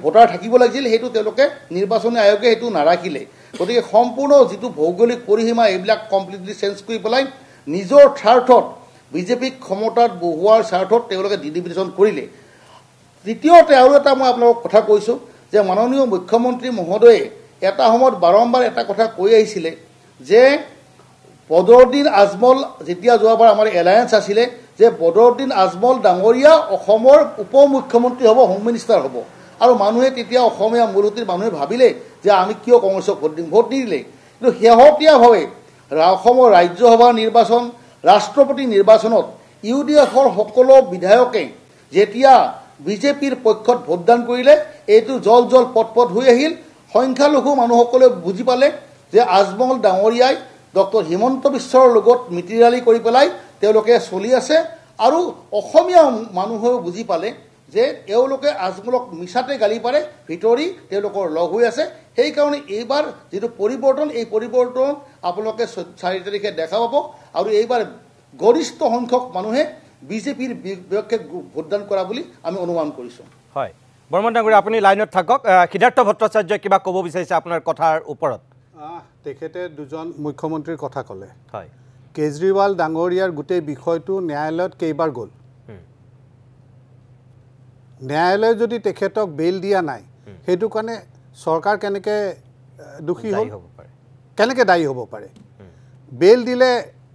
ভোটাৰ থাকিব লাগিছিল সেইটো তেওঁলোকে নিৰ্বাচনী আয়োগে সেইটো নাৰাখিলে গতিকে সম্পূৰ্ণ যিটো ভৌগোলিক পৰিসীমা এইবিলাক কমপ্লিটলি চেঞ্জ কৰি পেলাই নিজৰ স্বাৰ্থত বিজেপিক ক্ষমতাত বহুৱাৰ স্বাৰ্থত তেওঁলোকে ডিলিমিটেশ্যন কৰিলে তৃতীয়তে আৰু এটা মই আপোনালোকক কথা কৈছোঁ যে মাননীয় মুখ্যমন্ত্ৰী মহোদয়ে এটা সময়ত বাৰম্বাৰ এটা কথা কৈ আহিছিলে যে বদৰুদ্দিন আজমল যেতিয়া যোৱাবাৰ আমাৰ এলায়েন্স আছিলে যে বদৰুদ্দিন আজমল ডাঙৰীয়া অসমৰ উপ মুখ্যমন্ত্ৰী হ'ব হোম মিনিষ্টাৰ হ'ব আৰু মানুহে তেতিয়া অসমীয়া মূলতিৰ মানুহে ভাবিলে যে আমি কিয় কংগ্ৰেছক ভোট দিম ভোট নিদিলে কিন্তু শেহতীয়াভাৱে অসমৰ ৰাজ্যসভা নিৰ্বাচন ৰাষ্ট্ৰপতি নিৰ্বাচনত UDFৰ সকলো বিধায়কে যেতিয়া বিজেপিৰ পক্ষত ভোটদান কৰিলে এইটো জল জল পটপট হৈ আহিল সংখ্যালঘু মানুহসকলে বুজি পালে যে আজমল ডাঙৰীয়াই ডক্টৰ হিমন্ত বিশ্বৰ লগত মিতিৰালি কৰি পেলাই তেওঁলোকে চলি আছে আৰু অসমীয়া মানুহেও বুজি পালে যে এওঁলোকে আজমলক মিছাতে গালি পাৰে ভিতৰি তেওঁলোকৰ লগ হৈ আছে সেইকাৰণে এইবাৰ যিটো পৰিৱৰ্তন এই পৰিৱৰ্তন আপোনালোকে 4 তাৰিখে দেখা পাব আৰু এইবাৰ গৰিষ্ঠ সংখ্যক মানুহে বিজেপিৰ বিপক্ষে ভোটদান কৰা বুলি আমি অনুমান কৰিছোঁ হয় বৰ্মন ডাঙৰীয়া আপুনি লাইনত থাকক সিদ্ধাৰ্থ ভট্টাচাৰ্যই কিবা ক'ব বিচাৰিছে আপোনাৰ কথাৰ ওপৰত তেখেতে দুজন মুখ্যমন্ত্ৰীৰ কথা ক'লে হয় কেজৰিৱাল ডাঙৰীয়াৰ গোটেই বিষয়টো ন্যায়ালয়ত কেইবাৰ গ'ল ন্যায়ালয়ে যদি তেখেতক বেইল দিয়া নাই সেইটো কাৰণে চৰকাৰ কেনেকৈ দোষী হ'ল কেনেকৈ দায়ী হ'ব পাৰে বেইল দিলে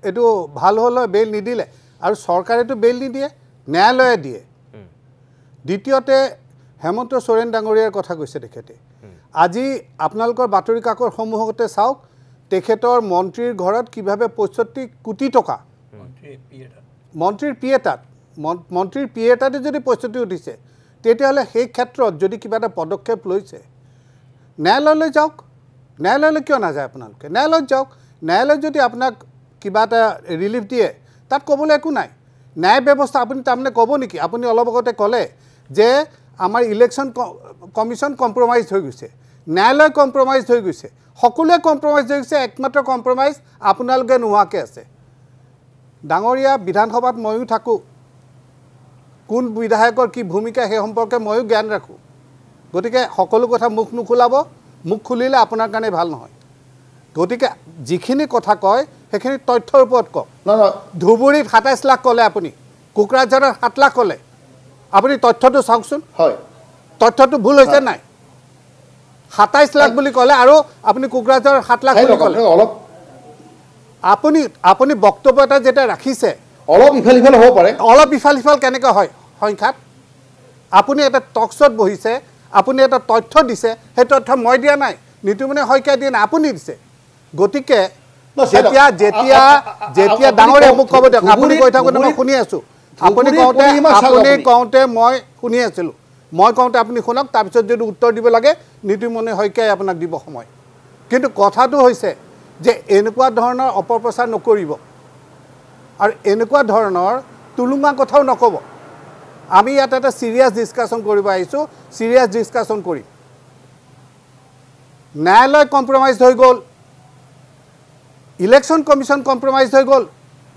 এইটো ভাল হ'ল বেইল নিদিলে আৰু চৰকাৰেতো বেইল নিদিয়ে ন্যায়ালয়ে দিয়ে দ্বিতীয়তে হেমন্ত সোৰেন ডাঙৰীয়াৰ কথা কৈছে তেখেতে আজি আপোনালোকৰ বাতৰি কাকতসমূহতে চাওক তেখেতৰ মন্ত্ৰীৰ ঘৰত কিভাৱে 65 কোটি টকা মন্ত্ৰীৰ পি এটাতে যদি 65 উঠিছে তেতিয়াহ'লে সেই ক্ষেত্ৰত যদি কিবা এটা পদক্ষেপ লৈছে ন্যায়ালয়লৈ যাওক ন্যায়ালয়লৈ কিয় নাযায় আপোনালোকে ন্যায়ালয়ত যাওক ন্যায়ালয়ত যদি আপোনাক কিবা এটা ৰিলিফ দিয়ে তাত ক'বলৈ একো নাই ন্যায় ব্যৱস্থা আপুনি তাৰমানে ক'ব নেকি আপুনি অলপ আগতে ক'লে যে আমাৰ ইলেকশ্যন কমিশ্যন কম্প্ৰমাইজ হৈ গৈছে ন্যায়ালয় কম্প্ৰমাইজ হৈ গৈছে সকলোৱে কম্প্ৰমাইজ হৈ গৈছে একমাত্ৰ কম্প্ৰমাইজ আপোনালোকে নোহোৱাকৈ আছে ডাঙৰীয়া বিধানসভাত ময়ো থাকোঁ কোন বিধায়কৰ কি ভূমিকা সেই সম্পৰ্কে ময়ো জ্ঞান ৰাখোঁ গতিকে সকলো কথা মুখ নোখোলাব মুখ খুলিলে আপোনাৰ কাৰণে ভাল নহয় গতিকে যিখিনি কথা কয় সেইখিনি তথ্যৰ ওপৰত কওক ধুবুৰীত 27 লাখ ক'লে আপুনি কোকৰাঝাৰত 7 লাখ ক'লে আপুনি তথ্যটো চাওকচোন হয় তথ্যটো ভুল হৈছে নাই 27 লাখ বুলি ক'লে আৰু আপুনি কোকৰাঝাৰৰ 7 লাখ বুলি ক'লে অলপ আপুনি বক্তব্য এটা যেতিয়া ৰাখিছে অলপ ইফাল সিফাল হ'ব পাৰে অলপ ইফাল সিফাল কেনেকৈ হয় সংখ্যাত আপুনি এটা টকশ্বত বহিছে আপুনি এটা তথ্য দিছে সেই তথ্য মই দিয়া নাই নীতিমণি শইকীয়াই দিয়া নাই আপুনি দিছে গতিকে যেতিয়া যেতিয়া যেতিয়া ডাঙৰীয়া মোক ক'ব দিয়ক আপুনি কৈ থাকোঁতে মই শুনি আছোঁ আপুনি কওঁতে মই শুনি আছিলোঁ মই কওঁতে আপুনি শুনক তাৰপিছত যদি উত্তৰ দিব লাগে নীতিমণি শইকীয়াই আপোনাক দিব সময় কিন্তু কথাটো হৈছে যে এনেকুৱা ধৰণৰ অপপ্ৰচাৰ নকৰিব আৰু এনেকুৱা ধৰণৰ তুলুঙা কথাও নক'ব আমি ইয়াত এটা চিৰিয়াছ ডিছকাশ্যন কৰিব আহিছোঁ চিৰিয়াছ ডিছকাশ্যন কৰিম ন্যায়ালয় কম্প্ৰমাইজ হৈ গ'ল ইলেকশ্যন কমিশ্যন কম্প্ৰমাইজ হৈ গ'ল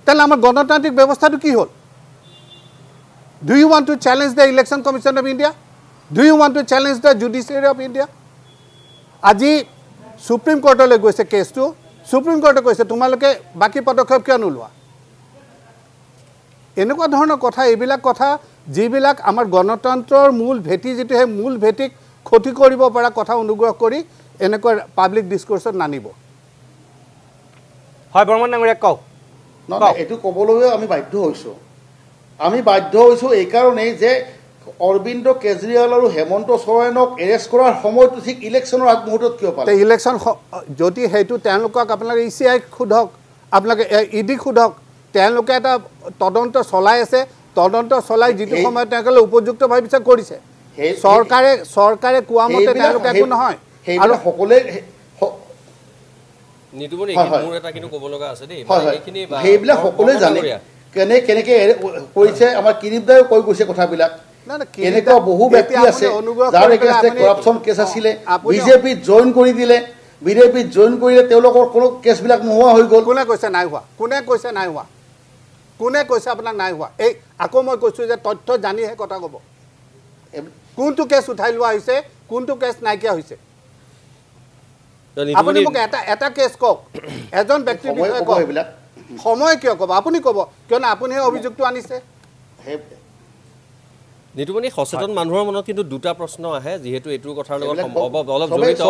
তেনে আমাৰ গণতান্ত্ৰিক ব্যৱস্থাটো কি হ'ল do you want to challenge the Election Commission of India do you want to challenge the judiciary of India আজি সুপ্ৰিম কোৰ্টলৈ গৈছে কেছটো সুপ্ৰিম কোৰ্টে কৈছে তোমালোকে বাকী পদক্ষেপ কিয় নোলোৱা এনেকুৱা ধৰণৰ কথা এইবিলাক কথা যিবিলাক আমাৰ গণতন্ত্ৰৰ মূল ভেটি যিটো সেই মূল ভেটিক ক্ষতি কৰিব পৰা কথা অনুগ্ৰহ কৰি এনেকুৱা পাব্লিক ডিছকোৰ্চত নানিব হয় বৰ্মন ডাঙৰীয়া কওক এইটো ক'বলৈও আমি বাধ্য হৈছোঁ এইকাৰণেই যে অৰবিন্দ কেজৰিৱাল আৰু হেমন্ত সোৰেনক এৰেষ্ট কৰাৰ সময়টো ঠিক ইলেকশ্যনৰ আগমুহূৰ্তত কিয় পালে ইলেকশ্যন যদি সেইটো তেওঁলোকক আপোনালোকে ECI সোধক আপোনালোকে ইডিক সোধক তেওঁলোকে এটা তদন্ত চলাই আছে তদন্ত চলাই যিটো সময়ত তেওঁলোকে উপযুক্ত ভাবিছে কৰিছে চৰকাৰে কোৱা মতে তেওঁলোকে একো নহয় আৰু সকলোৱে নিতুমণি মোৰ এটা কিন্তু ক'ব লগা আছে দেই এইখিনি সেইবিলাক সকলোৱে জানে কেনেকৈ কৰিছে আমাৰ কিৰিপদায়ো কৈ গৈছে কথাবিলাক এনেকুৱা বহু ব্যক্তি আছে যাৰ এগেইনষ্টে কৰাপশ্যন কেছ আছিলে বিজেপিত জইন কৰি দিলে বিজেপিত জইন কৰিলে তেওঁলোকৰ কোনো কেছবিলাক নোহোৱা হৈ গ'ল কোনে কৈছে নাই হোৱা কোনে কৈছে আপোনাক নাই হোৱা এই আকৌ মই কৈছোঁ যে তথ্য জানিহে কথা ক'ব কোনটো কেছ উঠাই লোৱা হৈছে কোনটো কেছ নাইকিয়া হৈছে আপুনি মোক এটা কেছ কওক এজন ব্যক্তিৰ বিষয়ে কওক সময় কিয় ক'ব আপুনি ক'ব কিয়নো আপুনিহে অভিযোগটো আনিছে নিতুমণি সচেতন মানুহৰ মনত কিন্তু দুটা প্ৰশ্ন আহে যিহেতু এইটোৰ কথাৰ লগত অলপ জড়িত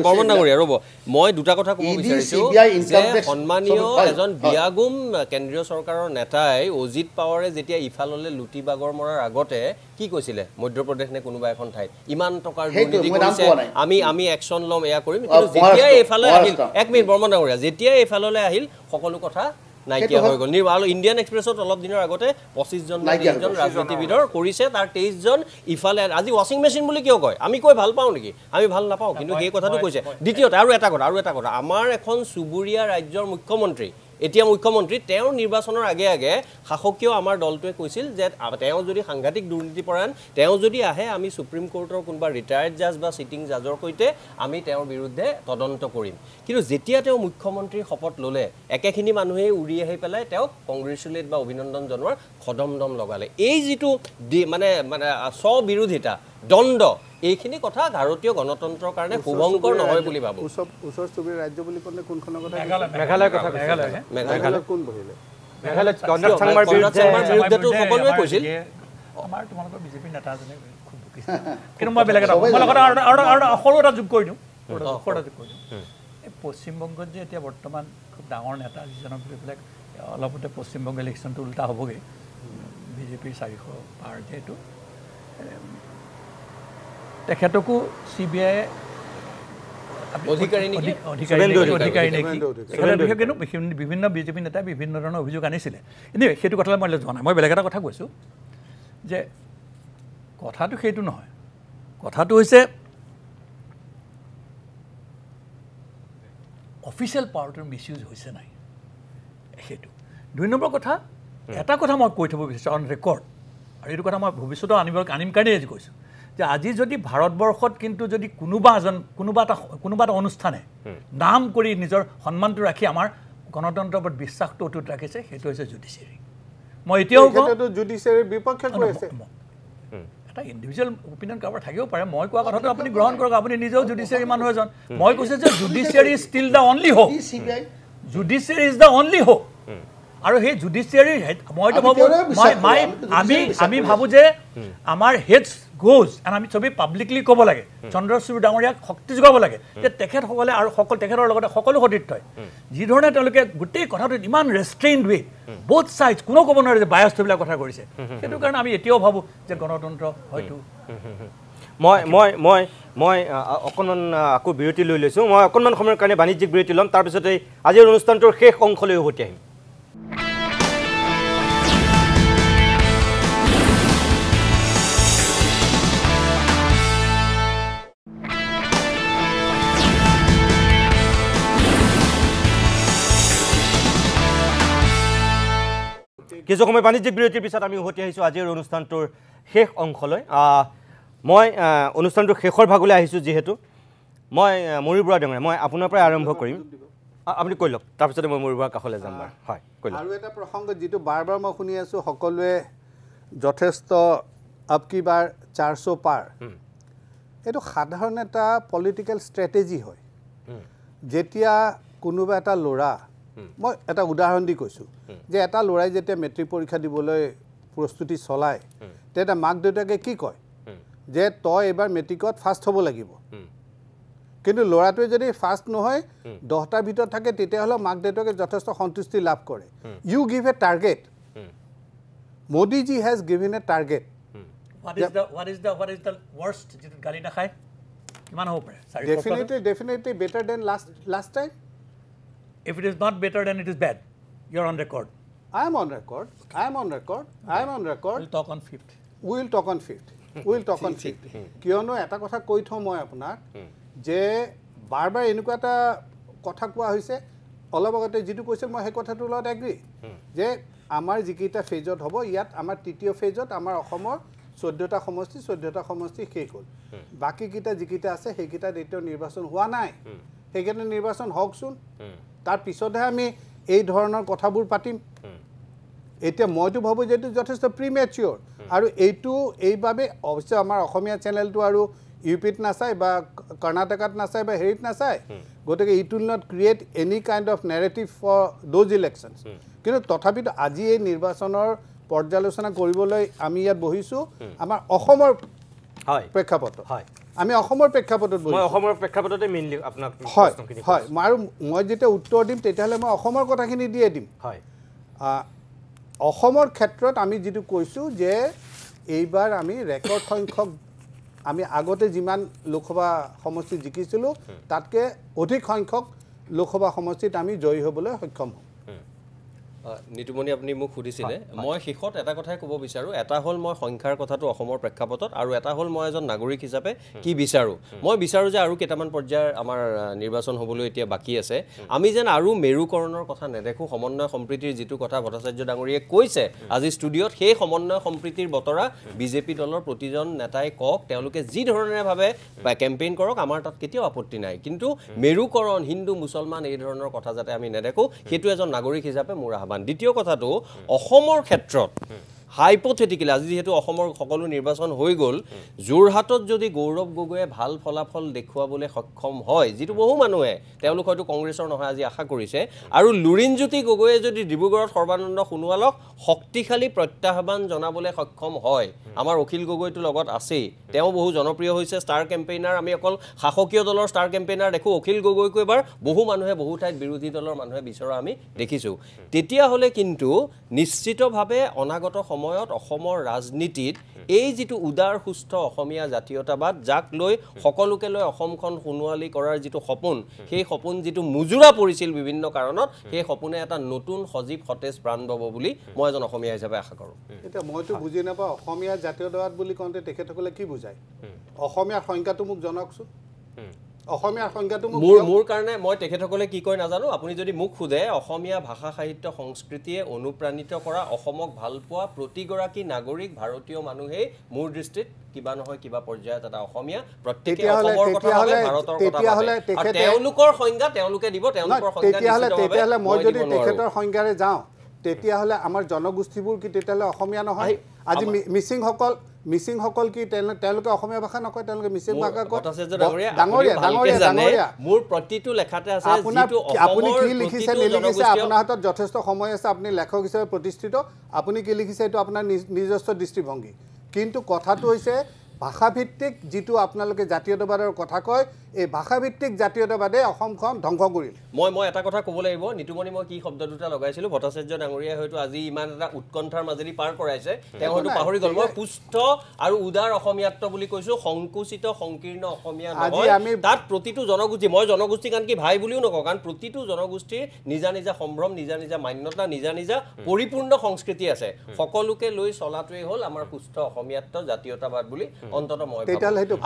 বৰ্মন ডাঙৰীয়া ৰ'ব মই দুটা কথা ক'ব বিচাৰিছোঁ যে সন্মানীয় এজন বিয়াগুম কেন্দ্ৰীয় চৰকাৰৰ নেতাই অজিত পাৱাৰে যেতিয়া ইফাললৈ লুটি বাগৰ মৰাৰ আগতে কি কৈছিলে মধ্যপ্ৰদেশ নে কোনোবা এখন ঠাইত ইমান টকাৰ দুৰ্নীতি কৰিছে আমি একশ্যন ল'ম এয়া কৰিম কিন্তু যেতিয়া এইফালে আহিল এক মিনিট বৰ্মন ডাঙৰীয়া যেতিয়া এইফাললৈ আহিল সকলো কথা নাইকিয়া হৈ গ'ল আৰু ইণ্ডিয়ান এক্সপ্ৰেছত অলপ দিনৰ আগতে 25জন ৰাজনীতিবিদৰ কৰিছে তাৰ 23জন ইফালে আজি ৱাশ্বিং মেচিন বুলি কিয় কয় আমি কৈ ভাল পাওঁ নেকি আমি ভাল নাপাওঁ কিন্তু সেই কথাটো কৈছে দ্বিতীয়তে আৰু এটা কথা আমাৰ এখন চুবুৰীয়া ৰাজ্যৰ মুখ্যমন্ত্ৰী এতিয়া মুখ্যমন্ত্ৰী তেওঁৰ নিৰ্বাচনৰ আগে আগে শাসকীয় আমাৰ দলটোৱে কৈছিল যে তেওঁ যদি সাংঘাতিক দুৰ্নীতিপৰায়ণ তেওঁ যদি আহে আমি সুপ্ৰিম কোৰ্টৰ কোনোবা ৰিটায়াৰ্ড জাজ বা চিটিং জাজৰ সৈতে আমি তেওঁৰ বিৰুদ্ধে তদন্ত কৰিম কিন্তু যেতিয়া তেওঁ মুখ্যমন্ত্ৰীৰ শপত ল'লে একেখিনি মানুহে উৰি আহি পেলাই তেওঁক কংগ্ৰেচুলেট বা অভিনন্দন জনোৱাৰ খদমদম লগালে এই যিটো মানে স্ববিৰোধিতা দ্বন্দ্ব এইখিনি কথা ভাৰতীয় গণতন্ত্ৰৰ কাৰণে শুভংকৰ নহয় বুলি ভাবোঁ ওচৰ চুবুৰীয়া ৰাজ্য বুলি ক'লে কোনখনৰ কথা মেঘালয়ৰ কথা মেঘালয় কোন বহিলে মেঘালয়ত কনৰাড চাংমাৰ বিৰুদ্ধেটো সকলোৱে কৈছিল আমাৰ তোমালোকৰ বিজেপি নেতা এজনে খুব বকিছে কিন্তু মই বেলেগ এটা সৰু এটা যোগ কৰি দিওঁ এই পশ্চিমবংগত যে এতিয়া বৰ্তমান খুব ডাঙৰ নেতা যিজনক লৈ পেলাই অলপতে পশ্চিমবংগ ইলেকশ্যনটো উল্টা হ'বগৈ বিজেপিৰ 400 পাৰ যিহেতু তেখেতকো CBI অধিকাৰী নেকি কিন্তু বিভিন্ন বিজেপি নেতাই বিভিন্ন ধৰণৰ অভিযোগ আনিছিলে কিন্তু সেইটো কথালৈ মই যোৱা নাই মই বেলেগ এটা কথা কৈছোঁ যে কথাটো সেইটো নহয় কথাটো হৈছে অফিচিয়েল পাৱাৰটোৰ মিছইউজ হৈছে নাই সেইটো 2 নম্বৰ কথা এটা কথা মই কৈ থ'ব বিচাৰিছোঁ অন ৰেকৰ্ড আৰু এইটো কথা মই ভৱিষ্যতেও আনিম কাৰণেই আজি কৈছোঁ যে আজি যদি ভাৰতবৰ্ষত কিন্তু যদি কোনোবা এটা অনুষ্ঠানে নাম কৰি নিজৰ সন্মানটো ৰাখি আমাৰ গণতন্ত্ৰৰ ওপৰত বিশ্বাসটো অটুট ৰাখিছে সেইটো হৈছে জুডিচিয়াৰী মই এতিয়াও জুডিচিয়াৰীৰ বিপক্ষে কৈ আছে এটা ইণ্ডিভিজুৱেল অপিনিয়ন কাৰোবাৰ থাকিব পাৰে মই কোৱা কথাটো আপুনি গ্ৰহণ কৰক আপুনি নিজেও জুডিচিয়াৰী মানুহ এজন মই কৈছোঁ যে judiciary is still the only hope judiciary is the only hope আৰু সেই জুডিচিয়াৰী মইতো ভাবোঁ আমি ভাবোঁ যে আমাৰ হেডছ গোজ এণ্ড আমি চবেই পাব্লিকলি ক'ব লাগে চন্দ্ৰচূড় ডাঙৰীয়াক শক্তি যোগাব লাগে যে তেখেতসকলে আৰু তেখেতৰ লগতে সকলো সতীৰ্থই যিধৰণে তেওঁলোকে গোটেই কথাটোত ইমান ৰেষ্ট্ৰেইণ্ড ৱে বোথ ছাইডছ কোনো ক'ব নোৱাৰে যে বায়াছবিলাক কথা কৰিছে সেইটো কাৰণে আমি এতিয়াও ভাবোঁ যে গণতন্ত্ৰ হয়তো মই অকণমান আকৌ বিৰতি লৈ লৈছোঁ মই অকণমান সময়ৰ কাৰণে বাণিজ্যিক বিৰতি ল'ম তাৰপিছতে আজিৰ অনুষ্ঠানটোৰ শেষ অংশলৈ উভতি আহিম কিছু সময় বাণিজ্যিক বিৰতিৰ পিছত আমি উভতি আহিছোঁ আজিৰ অনুষ্ঠানটোৰ শেষ অংশলৈ মই অনুষ্ঠানটোৰ শেষৰ ভাগলৈ আহিছোঁ যিহেতু মই মৰিৰ বৰা ডাঙৰীয়া মই আপোনাৰ পৰাই আৰম্ভ কৰিম আপুনি কৈ লওক তাৰপিছতে মই মৰিৰ বৰাৰ কাষলৈ যাম বাৰু হয় কৈ লওক আৰু এটা প্ৰসংগ যিটো বাৰ বাৰ মই শুনি আছোঁ সকলোৱে যথেষ্ট আপকি বাৰ 400 পাৰ এইটো সাধাৰণ এটা পলিটিকেল ষ্ট্ৰেটেজি হয় যেতিয়া কোনোবা এটা ল'ৰা মই এটা উদাহৰণ দি কৈছোঁ যে এটা ল'ৰাই যেতিয়া মেট্ৰিক পৰীক্ষা দিবলৈ প্ৰস্তুতি চলায় তেতিয়া মাক দেউতাকে কি কয় যে তই এবাৰ মেট্ৰিকত ফাৰ্ষ্ট হ'ব লাগিব কিন্তু ল'ৰাটোৱে যদি ফাৰ্ষ্ট নহয় 10টাৰ ভিতৰত থাকে তেতিয়াহ'লে মাক দেউতাকে যথেষ্ট সন্তুষ্টি লাভ কৰে you give a target Modi ji has given a target what is the worst যিটো গালি নাখায় কিমান হ'ব পাৰে definitely better than last time if it is not better then it is bad you're on record I am on record we'll talk on 5th we'll talk on 5th কিয়নো এটা কথা কৈ থওঁ মই আপোনাক যে বাৰ বাৰ এনেকুৱা এটা কথা কোৱা হৈছে অলপ আগতে যিটো কৈছে মই সেই কথাটোৰ লগত এগ্ৰী যে আমাৰ যিকেইটা ফেজত হ'ব ইয়াত আমাৰ তৃতীয় ফেজত আমাৰ অসমৰ 14টা সমষ্টি শেষ হ'ল বাকীকেইটা যিকেইটা আছে সেইকেইটাত এতিয়াও নিৰ্বাচন হোৱা নাই সেইকেইটা নিৰ্বাচন হওকচোন তাৰ পিছতহে আমি এই ধৰণৰ কথাবোৰ পাতিম এতিয়া মইতো ভাবোঁ যে এইটো যথেষ্ট প্ৰিমেচিয়ৰ আৰু এইবাবে অৱশ্যে আমাৰ অসমীয়া চেনেলটো আৰু ইউপিত নাচায় বা কৰ্ণাটকাত নাচায় বা হেৰিত নাচায় গতিকে it will not create any kind of narrative for those elections কিন্তু তথাপিতো আজি এই নিৰ্বাচনৰ পৰ্যালোচনা কৰিবলৈ আমি ইয়াত বহিছোঁ আমাৰ অসমৰ প্ৰেক্ষাপটত আমি অসমৰ প্ৰেক্ষাপটত মই অসমৰ প্ৰেক্ষাপটতে মেইনলি আপোনাক প্ৰশ্নখিনি হয় আৰু মই যেতিয়া উত্তৰ দিম তেতিয়াহ'লে মই অসমৰ কথাখিনি দিয়ে দিম হয় অসমৰ ক্ষেত্ৰত আমি যিটো কৈছোঁ যে এইবাৰ আমি ৰেকৰ্ড সংখ্যক আমি আগতে যিমান লোকসভা সমষ্টি জিকিছিলোঁ তাতকৈ অধিক সংখ্যক লোকসভা সমষ্টিত আমি জয়ী হ'বলৈ সক্ষম হ'ম নিতুমণি আপুনি মোক সুধিছিলে মই শেষত এটা কথাই ক'ব বিচাৰোঁ এটা হ'ল মই সংখ্যাৰ কথাটো অসমৰ প্ৰেক্ষাপটত আৰু এটা হ'ল মই এজন নাগৰিক হিচাপে কি বিচাৰোঁ মই বিচাৰোঁ যে আৰু কেইটামান পৰ্যায়ৰ আমাৰ নিৰ্বাচন হ'বলৈ এতিয়া বাকী আছে আমি যেন আৰু মেৰুকৰণৰ কথা নেদেখোঁ সমন্বয় সম্প্ৰীতিৰ যিটো কথা ভট্টাচাৰ্য ডাঙৰীয়ে কৈছে আজি ষ্টুডিঅ'ত সেই সমন্বয় সম্প্ৰীতিৰ বতৰা বিজেপি দলৰ প্ৰতিজন নেতাই কওক তেওঁলোকে যি ধৰণে ভাবে কেম্পেইন কৰক আমাৰ তাত কেতিয়াও আপত্তি নাই কিন্তু মেৰুকৰণ হিন্দু মুছলমান এই ধৰণৰ কথা যাতে আমি নেদেখোঁ সেইটো এজন নাগৰিক হিচাপে মোৰ দ্বিতীয় কথাটো অসমৰ ক্ষেত্ৰত হাইপথেটিকেলি আজি যেহেতু অসমৰ সকলো নিৰ্বাচন হৈ গ'ল যোৰহাটত যদি গৌৰৱ গগৈয়ে ভাল ফলাফল দেখুৱাবলৈ সক্ষম হয় যিটো বহু মানুহে তেওঁলোক হয়তো কংগ্ৰেছৰ নহয় আজি আশা কৰিছে আৰু লুৰিণজ্যোতি গগৈয়ে যদি ডিব্ৰুগড়ত সৰ্বানন্দ সোণোৱালক শক্তিশালী প্ৰত্যাহ্বান জনাবলৈ সক্ষম হয় আমাৰ অখিল গগৈটো লগত আছেই তেওঁ বহু জনপ্ৰিয় হৈছে ষ্টাৰ কেম্পেইনাৰ আমি অকল শাসকীয় দলৰ ষ্টাৰ কেম্পেইনাৰ দেখোঁ অখিল গগৈকো এবাৰ বহু মানুহে বহু ঠাইত বিৰোধী দলৰ মানুহে বিচৰা আমি দেখিছোঁ তেতিয়াহ'লে কিন্তু নিশ্চিতভাৱে অনাগত সময়ত অসমৰ ৰাজনীতিত এই যিটো উদাৰ সুস্থ অসমীয়া জাতীয়তাবাদ যাক লৈ সকলোকে লৈ অসমখন সোণোৱালী কৰাৰ যিটো সপোন সেই সপোন যিটো মুজুৰা পৰিছিল বিভিন্ন কাৰণত সেই সপোনে এটা নতুন সজীৱ সতেজ প্ৰাণ পাব বুলি মই এজন অসমীয়া হিচাপে আশা কৰোঁ এতিয়া মইতো বুজি নাপাওঁ অসমীয়া জাতীয়তাবাদ বুলি কওঁতে তেখেতসকলে কি বুজায় অসমীয়াৰ সংখ্যাটো মোক জনাওকচোন অসমীয়াৰ সংখ্যাটো মোৰ কাৰণে মই তেখেতসকলে কি কয় নাজানো আপুনি যদি মোক সোধে অসমীয়া ভাষা সাহিত্য সংস্কৃতিয়ে অনুপ্ৰাণিত কৰা অসমক ভাল পোৱা প্ৰতিগৰাকী নাগৰিক ভাৰতীয় মানুহেই মোৰ দৃষ্টিত কিবা নহয় কিবা পৰ্যায়ত এটা অসমীয়া প্ৰত্যেকে অসমৰ কথা ভাবে ভাৰতৰ কথা ভাবে আৰু তেওঁলোকৰ সংজ্ঞা তেওঁলোকে দিব তেওঁলোকৰ সংজ্ঞা তেতিয়াহ'লে মই যদি তেখেতৰ সংজ্ঞাৰে যাওঁ তেতিয়াহ'লে আমাৰ জনগোষ্ঠীবোৰ কি তেতিয়াহ'লে অসমীয়া নহয় আজি মিচিংসকল কি তেওঁলোকে অসমীয়া ভাষা নকয় তেওঁলোকে মিচিং ভাষা কয় ডাঙৰীয়া মোৰ প্ৰতিটো লেখাতে আছে আপুনি কি লিখিছে নিলিখিছে আপোনাৰ হাতত যথেষ্ট সময় আছে আপুনি লেখক হিচাপে প্ৰতিষ্ঠিত আপুনি কি লিখিছে এইটো আপোনাৰ নিজস্ব দৃষ্টিভংগী কিন্তু কথাটো হৈছে ভাষাভিত্তিক যিটো আপোনালোকে জাতীয়তাবাদৰ কথা কয় এই ভাষাভিত্তিক জাতীয়তাবাদে অসমখন ধ্বংস কৰিলে মই এটা কথা ক'ব লাগিব নিতুমণি মই কি শব্দ দুটা লগাইছিলোঁ ভট্টাচাৰ্য ডাঙৰীয়াই হয়তো আজি ইমান এটা উৎকণ্ঠাৰ মাজেদি পাৰ কৰাইছে তেওঁ হয়তো পাহৰি গ'ল মই সুস্থ আৰু উদাৰ অসমীয়াত্ব বুলি কৈছোঁ সংকুচিত সংকীৰ্ণ অসমীয়া নহয় তাত প্ৰতিটো জনগোষ্ঠী মই জনগোষ্ঠীক আনকি ভাই বুলিও নকওঁ কাৰণ প্ৰতিটো জনগোষ্ঠীৰ নিজা নিজা সম্ভ্ৰম নিজা নিজা মান্যতা নিজা নিজা পৰিপূৰ্ণ সংস্কৃতি আছে সকলোকে লৈ চলাটোৱেই হ'ল আমাৰ সুস্থ অসমীয়াত্ব জাতীয়তাবাদ বুলি অন্ততঃ মই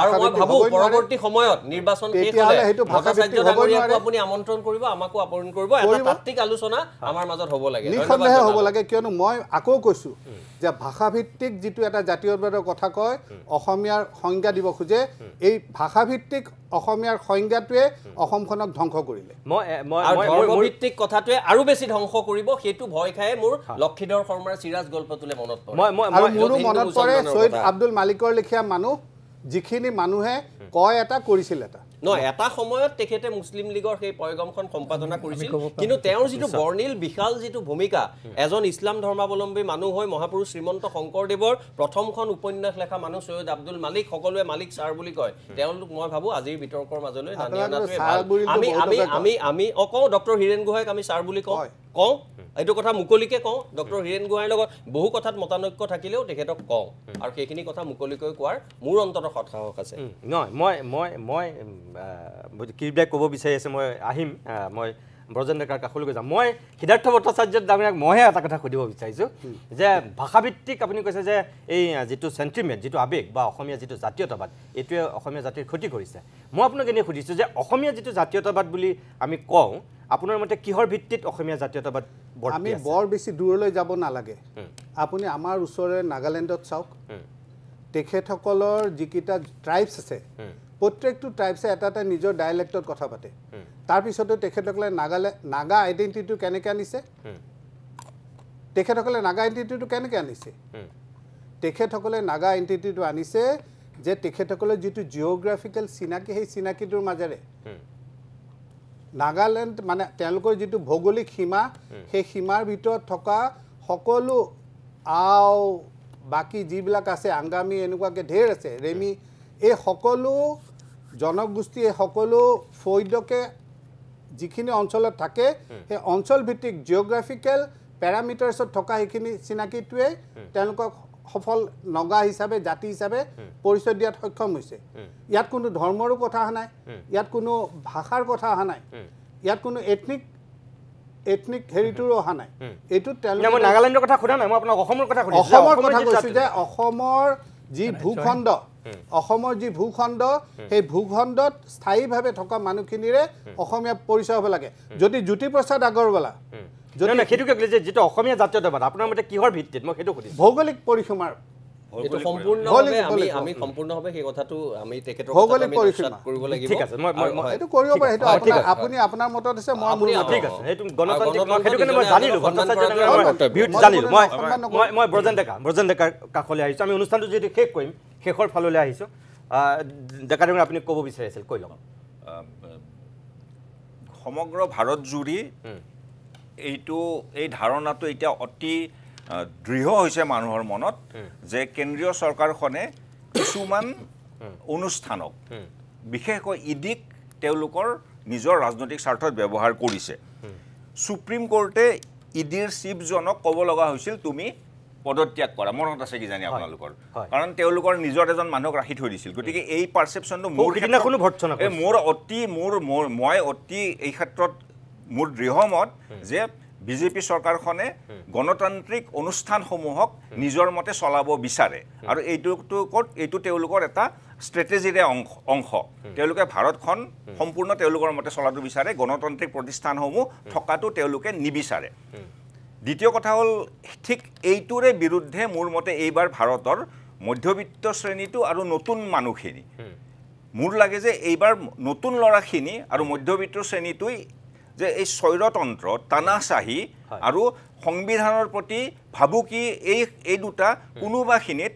আৰু মই ভাবোঁ পৰৱৰ্তী সময়ত নিৰ্বাচন শেষ হ'লে ভট্টাচাৰ্য ডাঙৰীয়াকো আপুনি আমন্ত্ৰণ কৰিব আমাকো আপৰণ কৰিব এটা তাত্ত্বিক আলোচনা আমাৰ মাজত হ'ব লাগে নিঃসন্দেহে হ'ব লাগে কিয়নো মই আকৌ কৈছোঁ যে ভাষাভিত্তিক যিটো এটা জাতীয়তাবাদৰ কথা কয় অসমীয়াৰ সংজ্ঞা দিব খোজে এই ভাষাভিত্তিক অসমীয়াৰ সংজ্ঞাটোৱে অসমখনক ধ্বংস কৰিলে ধৰ্মভিত্তিক কথাটোৱে আৰু বেছি ধ্বংস কৰিব সেইটো ভয় খায়ে মোৰ লক্ষীধৰ শৰ্মাৰ চিৰাজ গল্পটোলে মনত পৰে আৰু মোৰো মনত পৰে ছৈয়দ আব্দুল মালিকৰ লেখীয়া মানুহ যিখিনি মানুহে কয় এটা কৰিছিল এটা নহয় এটা সময়ত তেখেতে মুছলিম লীগৰ সেই পয়গমখন সম্পাদনা কৰিছিল কিন্তু তেওঁৰ যিটো বৰ্ণিল বিশাল যিটো ভূমিকা এজন ইছলাম ধৰ্মাৱলম্বী মানুহ হৈ মহাপুৰুষ শ্ৰীমন্ত শংকৰদেৱৰ প্ৰথমখন উপন্যাস লেখা মানুহ ছৈয়দ আব্দুল মালিক সকলোৱে মালিক ছাৰ বুলি কয় তেওঁলোক মই ভাবোঁ আজিৰ বিতৰ্কৰ মাজলৈ নানি অনাটোৱে ভাল আমি কওঁ ডক্টৰ হীৰেণ গোহাঁইক আমি ছাৰ বুলি কওঁ এইটো কথা মুকলিকে কওঁ ডক্টৰ হীৰেণ গোহাঁইৰ লগত বহু কথাত মতানৈক্য থাকিলেও তেখেতক কওঁ আৰু সেইখিনি কথা মুকলিকৈ কোৱাৰ মোৰ অন্তত সৎসাহস আছে নহয় মই কিবাই ক'ব বিচাৰি আছে মই আহিম মই ব্ৰজেন ডেকাৰ কাষলৈ যাম মই সিদ্ধাৰ্থ ভট্টাচাৰ্য ডাঙৰীয়াক মইহে এটা কথা সুধিব বিচাৰিছোঁ যে ভাষাভিত্তিক আপুনি কৈছে যে এই যিটো চেণ্টিমেণ্ট যিটো আৱেগ বা অসমীয়া যিটো জাতীয়তাবাদ এইটোৱে অসমীয়া জাতিৰ ক্ষতি কৰিছে মই আপোনাক এনেই সুধিছোঁ যে অসমীয়া যিটো জাতীয়তাবাদ বুলি আমি কওঁ আপোনাৰ মতে কিহৰ ভিত্তিত অসমীয়া জাতীয়তাবাদ আমি বৰ বেছি দূৰলৈ যাব নালাগে আপুনি আমাৰ ওচৰৰে নাগালেণ্ডত চাওক তেখেতসকলৰ যিকেইটা ট্ৰাইবছ আছে প্ৰত্যেকটো ট্ৰাইবছে এটা এটা নিজৰ ডাইলেক্টত কথা পাতে তাৰপিছতো তেখেতসকলে নাগা আইডেণ্টিটিটো কেনেকৈ আনিছে তেখেতসকলে নাগা আইডেণ্টিটিটো আনিছে যে তেখেতসকলৰ যিটো জিঅ'গ্ৰাফিকেল চিনাকি সেই চিনাকিটোৰ মাজেৰে নাগালেণ্ড মানে তেওঁলোকৰ যিটো ভৌগোলিক সীমা সেই সীমাৰ ভিতৰত থকা সকলো আও বাকী যিবিলাক আছে আংগামী এনেকুৱাকৈ ঢেৰ আছে ৰেমি এই সকলো জনগোষ্ঠী এই সকলো ফৈদকে যিখিনি অঞ্চলত থাকে সেই অঞ্চলভিত্তিক জিঅ'গ্ৰাফিকেল পেৰামিটাৰ্ছত থকা সেইখিনি চিনাকিটোৱে তেওঁলোকক সফল নগা হিচাপে জাতি হিচাপে পৰিচয় দিয়াত সক্ষম হৈছে ইয়াত কোনো ধৰ্মৰো কথা অহা নাই ইয়াত কোনো ভাষাৰ কথা অহা নাই ইয়াত কোনো এথনিক হেৰিটোৰো অহা নাই এইটো মই নাগালেণ্ডৰ কথা সোধা নাই মই আপোনাক অসমৰ কথা সুধিছোঁ অসমৰ কথা কৈছোঁ যে অসমৰ যি ভূখণ্ড সেই ভূখণ্ডত স্থায়ীভাৱে থকা মানুহখিনিৰে অসমীয়া পৰিচয় হ'ব লাগে যদি জ্যোতিপ্ৰসাদ আগৰৱালা সেইটোকে কৈছে যিটো অসমীয়া জাতীয়তাবাদ আপোনাৰ মতে কিহৰ ভিত্তিত মই সেইটো সুধিছোঁ ভৌগোলিক পৰিসীমাৰ এইটো সম্পূৰ্ণভাৱে আমি সম্পূৰ্ণভাৱে সেই কথাটো আমি তেখেতৰ ভৌগোলিক পৰিসীমা কৰিব লাগিব ঠিক আছে মই এইটো কৰিব পাৰে সেইটো আপুনি আপোনাৰ মতত আছে মই ঠিক আছে সেইটো গণতান্ত্ৰিক মই সেইটো কাৰণে মই জানিলোঁ মই ব্ৰজেন ডেকাৰ কাষলৈ আহিছোঁ আমি অনুষ্ঠানটো যিহেতু শেষ কৰিম শেষৰ ফাললৈ আহিছোঁ ডেকা ডাঙৰীয়া আপুনি ক'ব বিচাৰিছিল কৈ লওক সমগ্ৰ ভাৰত জুৰি এই ধাৰণাটো এতিয়া অতি দৃঢ় হৈছে মানুহৰ মনত যে কেন্দ্ৰীয় চৰকাৰখনে কিছুমান অনুষ্ঠানক বিশেষকৈ ইডিক তেওঁলোকৰ নিজৰ ৰাজনৈতিক স্বাৰ্থত ব্যৱহাৰ কৰিছে সুপ্ৰিম কোৰ্টে ইডিৰ চিফজনক ক'ব লগা হৈছিল তুমি পদত্যাগ কৰা মনত আছে কি জানি আপোনালোকৰ কাৰণ তেওঁলোকৰ নিজৰ এজন মানুহক ৰাখি থৈ দিছিল গতিকে এই পাৰচেপশ্যনটো মই অতি এই ক্ষেত্ৰত মোৰ দৃঢ়মত যে বিজেপি চৰকাৰখনে গণতান্ত্ৰিক অনুষ্ঠানসমূহক নিজৰ মতে চলাব বিচাৰে আৰু এইটো তেওঁলোকৰ এটা ষ্ট্ৰেটেজিৰে অংশ তেওঁলোকে ভাৰতখন সম্পূৰ্ণ তেওঁলোকৰ মতে চলাটো বিচাৰে গণতান্ত্ৰিক প্ৰতিষ্ঠানসমূহ থকাটো তেওঁলোকে নিবিচাৰে দ্বিতীয় কথা হ'ল ঠিক এইটোৰে বিৰুদ্ধে মোৰ মতে এইবাৰ ভাৰতৰ মধ্যবিত্ত শ্ৰেণীটো আৰু নতুন মানুহখিনি মোৰ লাগে যে এইবাৰ নতুন ল'ৰাখিনি আৰু মধ্যবিত্ত শ্ৰেণীটোই যে এই স্বৈৰতন্ত্ৰ তানাচাহী আৰু সংবিধানৰ প্ৰতি ভাবুকি এই দুটা কোনোবাখিনিত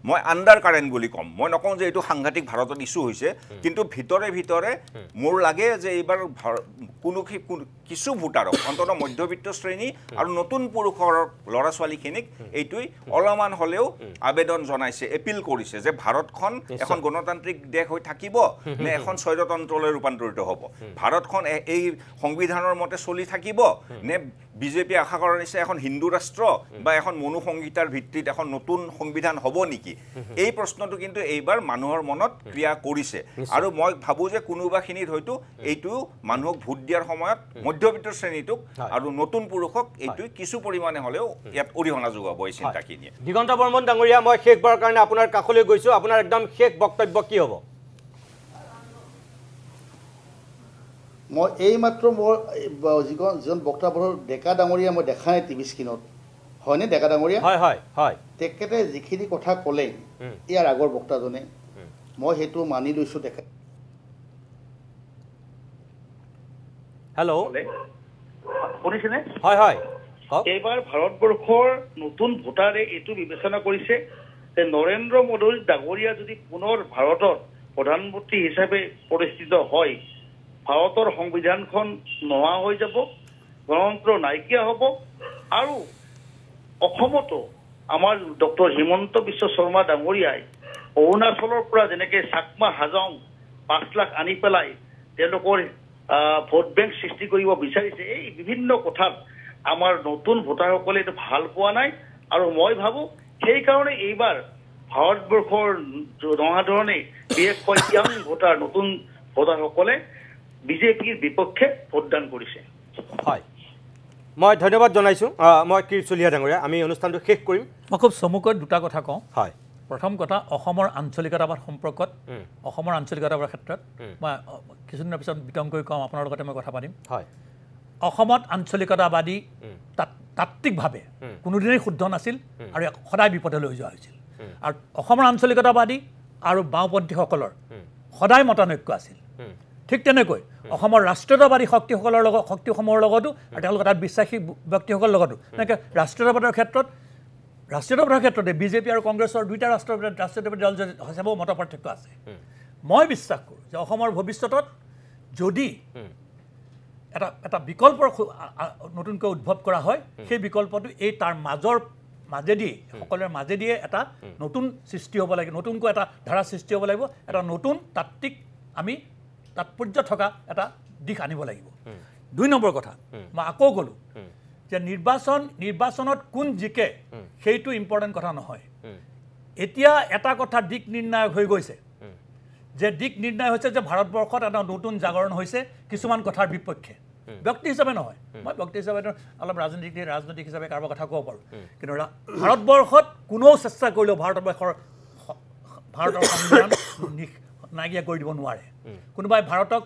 মই আণ্ডাৰ কাৰেণ্ট বুলি ক'ম মই নকওঁ যে এইটো সাংঘাতিক ভাৰতত ইছ্যু হৈছে কিন্তু ভিতৰে মোৰ লাগে যে এইবাৰ কিছু ভোটাৰক অন্ততঃ মধ্যবিত্ত শ্ৰেণী আৰু নতুন পুৰুষৰ ল'ৰা ছোৱালীখিনিক এইটোই অলপমান হ'লেও আবেদন জনাইছে এপিল কৰিছে যে ভাৰতখন এখন গণতান্ত্ৰিক দেশ হৈ থাকিব নে এখন স্বৈৰতন্ত্ৰলৈ ৰূপান্তৰিত হ'ব ভাৰতখন এই সংবিধানৰ মতে চলি থাকিব নে বিজেপি আশা কৰাৰ নিচিনা এখন হিন্দু ৰাষ্ট্ৰ বা এখন মনুসংহিতাৰ ভিত্তিত এখন নতুন সংবিধান হ'ব নেকি এই প্ৰশ্নটো কিন্তু এইবাৰ মানুহৰ মনত ক্ৰিয়া কৰিছে আৰু মই ভাবোঁ যে কোনোবাখিনিত হয়তো এইটো মানুহক ভোট দিয়াৰ সময়ত মধ্যবিত্ত শ্ৰেণীটোক আৰু নতুন পুৰুষক এইটো কিছু পৰিমাণে হ'লেও ইয়াত অৰিহণা যোগাব এই চিন্তাখিনিয়ে দিগন্ত বৰ্মন ডাঙৰীয়া মই শেষবাৰৰ কাৰণে আপোনাৰ কাষলৈ গৈছোঁ আপোনাৰ একদম শেষ বক্তব্য কি হ'ব মই এইমাত্ৰ মোৰ যিজন বক্তব্য ডেকা ডাঙৰীয়া মই দেখা নাই টিভি স্ক্ৰীণত হয়নে ডেকা ডাঙৰীয়া হয় তেখেতে যিখিনি কথা ক'লে ইয়াৰ আগৰ বক্তাজনে মই সেইটো মানি লৈছোঁ দেখা হেল্ল' শুনিছেনে হয় এইবাৰ ভাৰতবৰ্ষৰ নতুন ভোটাৰে এইটো বিবেচনা কৰিছে যে নৰেন্দ্ৰ মোদী ডাঙৰীয়া যদি পুনৰ ভাৰতৰ প্ৰধানমন্ত্ৰী হিচাপে প্ৰতিষ্ঠিত হয় ভাৰতৰ সংবিধানখন নোহোৱা হৈ যাব গণতন্ত্ৰ নাইকিয়া হ'ব আৰু অসমতো আমাৰ ডক্টৰ হিমন্ত বিশ্ব শৰ্মা ডাঙৰীয়াই অৰুণাচলৰ পৰা যেনেকৈ চাকমা হাজং 5 লাখ আনি পেলাই তেওঁলোকৰ ভোট বেংক সৃষ্টি কৰিব বিচাৰিছে এই বিভিন্ন কথাত আমাৰ নতুন ভোটাৰসকলে এইটো ভাল পোৱা নাই আৰু মই ভাবোঁ সেইকাৰণে এইবাৰ ভাৰতবৰ্ষৰ জনসাধাৰণে বিশেষকৈ ইয়াং ভোটাৰ নতুন ভোটাৰসকলে বিজেপিৰ বিপক্ষে ভোটদান কৰিছে হয় মই ধন্যবাদ জনাইছোঁ মই কীৰ্চলীয়া ডাঙৰীয়া আমি অনুষ্ঠানটো শেষ কৰিম মই খুব চমুকৈ দুটা কথা কওঁ হয় প্ৰথম কথা অসমৰ আঞ্চলিকতাবাদ সম্পৰ্কত অসমৰ আঞ্চলিকতাবাদৰ ক্ষেত্ৰত মই কিছুদিনৰ পিছত বিতংকৈ কওঁ আপোনাৰ লগতে মই কথা পাতিম হয় অসমত আঞ্চলিকতাবাদী তাত্ত্বিকভাৱে কোনোদিনেই শুদ্ধ নাছিল আৰু সদায় বিপদলৈ লৈ যোৱা হৈছিল আৰু অসমৰ আঞ্চলিকতাবাদী আৰু বাওঁপন্থীসকলৰ সদায় মতানৈক্য আছিল ঠিক তেনেকৈ অসমৰ ৰাষ্ট্ৰীয়তাবাদী শক্তিসমূহৰ লগতো আৰু তেওঁলোকৰ তাত বিশ্বাসী ব্যক্তিসকলৰ লগতো এনেকৈ ৰাষ্ট্ৰীয়তাবাদৰ ক্ষেত্ৰতে বিজেপি আৰু কংগ্ৰেছৰ দুইটা ৰাষ্ট্ৰীয়তাবাদী দল হিচাপেও মত পাৰ্থক্য আছে মই বিশ্বাস কৰোঁ যে অসমৰ ভৱিষ্যতত যদি এটা বিকল্পৰ নতুনকৈ উদ্ভৱ কৰা হয় সেই বিকল্পটো এই তাৰ মাজেদি সকলোৰে মাজেদিয়ে এটা নতুন সৃষ্টি হ'ব লাগিব নতুনকৈ এটা ধাৰা সৃষ্টি হ'ব লাগিব এটা নতুন তাত্ত্বিক আমি তাৎপৰ্য থকা এটা দিশ আনিব লাগিব 2 নম্বৰ কথা মই আকৌ ক'লো যে নিৰ্বাচনত কোন জিকে সেইটো ইম্পৰ্টেণ্ট কথা নহয় এতিয়া এটা কথা দিক নিৰ্ণায়ক হৈ গৈছে যে দিক নিৰ্ণয় হৈছে যে ভাৰতবৰ্ষত এটা নতুন জাগৰণ হৈছে কিছুমান কথাৰ বিপক্ষে ব্যক্তি হিচাপে নহয় মই ব্যক্তি হিচাপে অলপ ৰাজনৈতিক হিচাপে কাৰোবাৰ কথা ক'ব পাৰোঁ কিন্তু ভাৰতবৰ্ষত কোনেও চেষ্টা কৰিলেও ভাৰতৰ সংবিধান নাইকিয়া কৰি দিব নোৱাৰে কোনোবাই ভাৰতক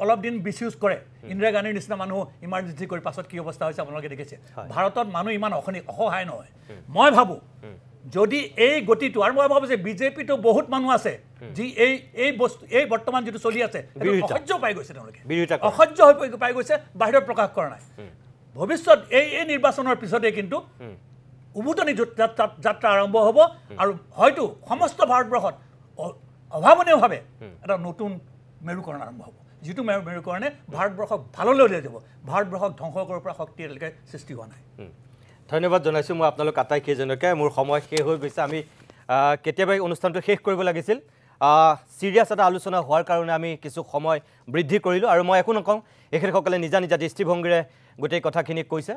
অলপ দিন মিছইউজ কৰে ইন্দিৰা গান্ধীৰ নিচিনা মানুহ ইমাৰ্জেঞ্চি কৰি পাছত কি অৱস্থা হৈছে আপোনালোকে দেখিছে ভাৰতত মানুহ ইমান অসহায় নহয় মই ভাবোঁ যদি এই গতিটো আৰু মই ভাবোঁ যে বিজেপিটো বহুত মানুহ আছে যি এই বৰ্তমান যিটো চলি আছে অসহ্য পাই গৈছে তেওঁলোকে অসহ্য হৈ পাই গৈছে বাহিৰত প্ৰকাশ কৰা নাই ভৱিষ্যত এই নিৰ্বাচনৰ পিছতে কিন্তু উভতনি যাত্ৰা আৰম্ভ হ'ব আৰু হয়তো সমস্ত ভাৰতবৰ্ষত অভাৱনীয়ভাৱে এটা নতুন মেৰুকৰণ আৰম্ভ হ'ব যিটো মেৰুকৰণে ভাৰতবৰ্ষক ভাললৈ লৈ যাব ভাৰতবৰ্ষক ধ্বংস কৰিব পৰা শক্তি এতিয়ালৈকে সৃষ্টি হোৱা নাই ধন্যবাদ জনাইছোঁ মই আপোনালোক আটাইকেইজনকে মোৰ সময় শেষ হৈ গৈছে আমি কেতিয়াবা অনুষ্ঠানটো শেষ কৰিব লাগিছিল চিৰিয়াছ এটা আলোচনা হোৱাৰ কাৰণে আমি কিছু সময় বৃদ্ধি কৰিলোঁ আৰু মই একো নকওঁ এখেতসকলে নিজা নিজা দৃষ্টিভংগীৰে গোটেই কথাখিনি কৈছে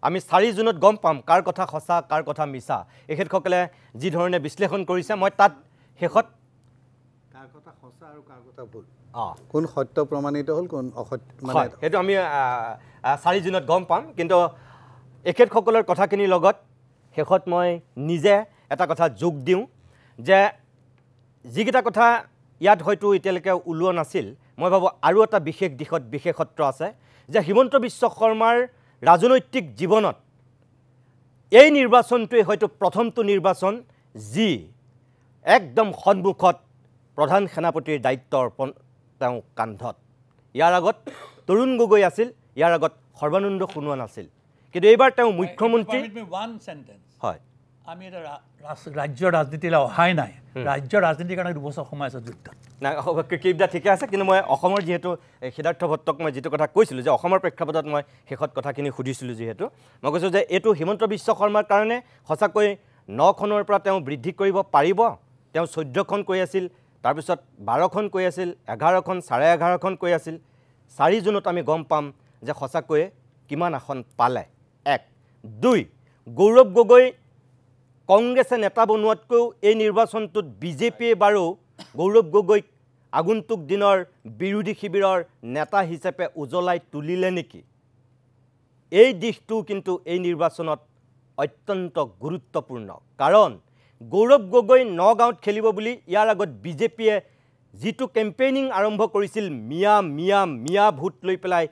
আমি 4 জুনত গম পাম কাৰ কথা সঁচা কাৰ কথা মিছা এখেতসকলে যি ধৰণে বিশ্লেষণ কৰিছে মই তাত শেষত কাৰ কথা সঁচা আৰু কাৰ কথা ভুল কোন সত্য প্ৰমাণিত হ'ল কোন অসত্য মানে সেইটো আমি 4 জুনত গম পাম কিন্তু এখেতসকলৰ কথাখিনিৰ লগত শেষত মই নিজে এটা কথা যোগ দিওঁ যে যিকেইটা কথা ইয়াত হয়তো এতিয়ালৈকে ওলোৱা নাছিল মই ভাবোঁ আৰু এটা বিশেষ দিশত বিশেষত্ব আছে যে হিমন্ত বিশ্ব শৰ্মাৰ ৰাজনৈতিক জীৱনত এই নিৰ্বাচনটোৱে হয়তো প্ৰথমটো নিৰ্বাচন যি একদম সন্মুখত প্ৰধান সেনাপতিৰ দায়িত্ব অৰ্পণ তেওঁ কান্ধত ইয়াৰ আগত তৰুণ গগৈ আছিল ইয়াৰ আগত সৰ্বানন্দ সোণোৱাল আছিল কিন্তু এইবাৰ তেওঁ মুখ্যমন্ত্ৰী হয় আমি এটা ৰাজ্যৰ ৰাজনীতিলৈ অহাই নাই ৰাজ্যৰ ৰাজনীতিৰ কাৰণে 2 বছৰ সময় আছে যুদ্ধত নাই কিবদা ঠিকে আছে কিন্তু মই অসমৰ যিহেতু সিদ্ধাৰ্থ ভট্টক মই যিটো কথা কৈছিলোঁ যে অসমৰ প্ৰেক্ষাপটত মই শেষত কথাখিনি সুধিছিলোঁ যিহেতু মই কৈছোঁ যে এইটো হিমন্ত বিশ্ব শৰ্মাৰ কাৰণে সঁচাকৈ 9খনৰ পৰা তেওঁ বৃদ্ধি কৰিব পাৰিব তেওঁ 14খন কৈ আছিল তাৰপিছত 12খন কৈ আছিল 11খন 11.5খন কৈ আছিল 4 জুনত আমি গম পাম যে সঁচাকৈয়ে কিমান আসন পালে 1 2 গৌৰৱ গগৈ কংগ্ৰেছে নেতা বনোৱাতকৈও এই নিৰ্বাচনটোত বিজেপিয়ে বাৰু গৌৰৱ গগৈক আগন্তুক দিনৰ বিৰোধী শিবিৰৰ নেতা হিচাপে উজ্বলাই তুলিলে নেকি এই দিশটো কিন্তু এই নিৰ্বাচনত অত্যন্ত গুৰুত্বপূৰ্ণ কাৰণ গৌৰৱ গগৈ নগাঁৱত খেলিব বুলি ইয়াৰ আগত বিজেপিয়ে যিটো কেম্পেইনিং আৰম্ভ কৰিছিল মিয়া ভোট লৈ পেলাই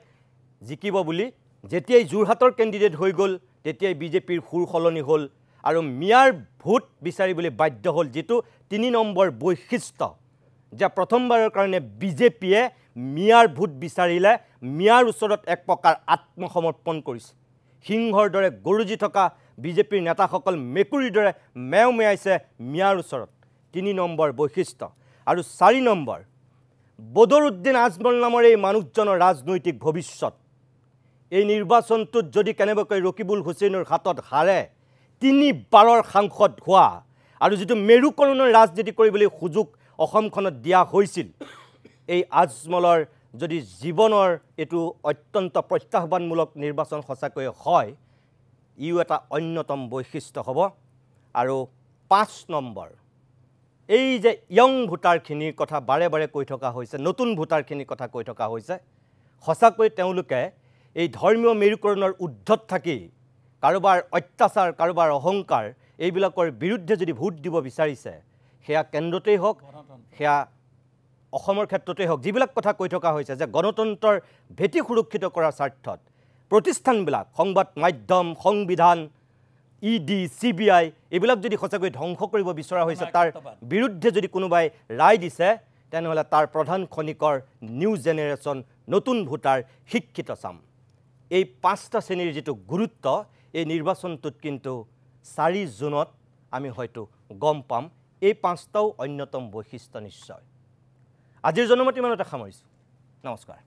জিকিব বুলি যেতিয়াই যোৰহাটৰ কেণ্ডিডেট হৈ গ'ল তেতিয়াই বিজেপিৰ সুৰ সলনি হ'ল আৰু মিয়াৰ ভোট বিচাৰিবলৈ বাধ্য হ'ল যিটো 3 নম্বৰ বৈশিষ্ট্য যে প্ৰথমবাৰৰ কাৰণে বিজেপিয়ে মিয়াৰ ভোট বিচাৰিলে মিয়াৰ ওচৰত এক প্ৰকাৰ আত্মসমৰ্পণ কৰিছে সিংহৰ দৰে গৰুজি থকা বিজেপিৰ নেতাসকল মেকুৰীৰ দৰে মেয়াইছে মিয়াৰ ওচৰত 3 নম্বৰ বৈশিষ্ট্য আৰু 4 নম্বৰ বদৰুদ্দিন আজমল নামৰ এই মানুহজনৰ ৰাজনৈতিক ভৱিষ্যত এই নিৰ্বাচনটোত যদি কেনেবাকৈ ৰকিবুল হুছেইনৰ হাতত হাৰে 3 বাৰৰ সাংসদ হোৱা আৰু যিটো মেৰুকৰণৰ ৰাজনীতি কৰিবলৈ সুযোগ অসমখনত দিয়া হৈছিল এই আজমলৰ যদি জীৱনৰ এইটো অত্যন্ত প্ৰত্যাহ্বানমূলক নিৰ্বাচন সঁচাকৈ হয় ইও এটা অন্যতম বৈশিষ্ট্য হ'ব আৰু 5 নম্বৰ এই যে ইয়ং ভোটাৰখিনিৰ কথা বাৰে বাৰে কৈ থকা হৈছে নতুন ভোটাৰখিনিৰ কথা কৈ থকা হৈছে সঁচাকৈ তেওঁলোকে এই ধৰ্মীয় মেৰুকৰণৰ উদ্ধত থাকি কাৰোবাৰ অত্যাচাৰ কাৰোবাৰ অহংকাৰ এইবিলাকৰ বিৰুদ্ধে যদি ভোট দিব বিচাৰিছে সেয়া কেন্দ্ৰতেই হওক সেয়া অসমৰ ক্ষেত্ৰতেই হওক যিবিলাক কথা কৈ থকা হৈছে যে গণতন্ত্ৰৰ ভেটি সুৰক্ষিত কৰাৰ স্বাৰ্থত প্ৰতিষ্ঠানবিলাক সংবাদ মাধ্যম সংবিধান ইডি CBI এইবিলাক যদি সঁচাকৈ ধ্বংস কৰিব বিচৰা হৈছে তাৰ বিৰুদ্ধে যদি কোনোবাই ৰায় দিছে তেনেহ'লে তাৰ প্ৰধান খনিকৰ নিউ জেনেৰেশ্যন নতুন ভোটাৰ শিক্ষিত চাম এই 5টা শ্ৰেণীৰ যিটো গুৰুত্ব এই নিৰ্বাচনটোত কিন্তু 4 জুনত আমি হয়তো গম পাম এই 5টাও অন্যতম বৈশিষ্ট্য নিশ্চয় আজিৰ জনমত ইমানতে সামৰিছোঁ নমস্কাৰ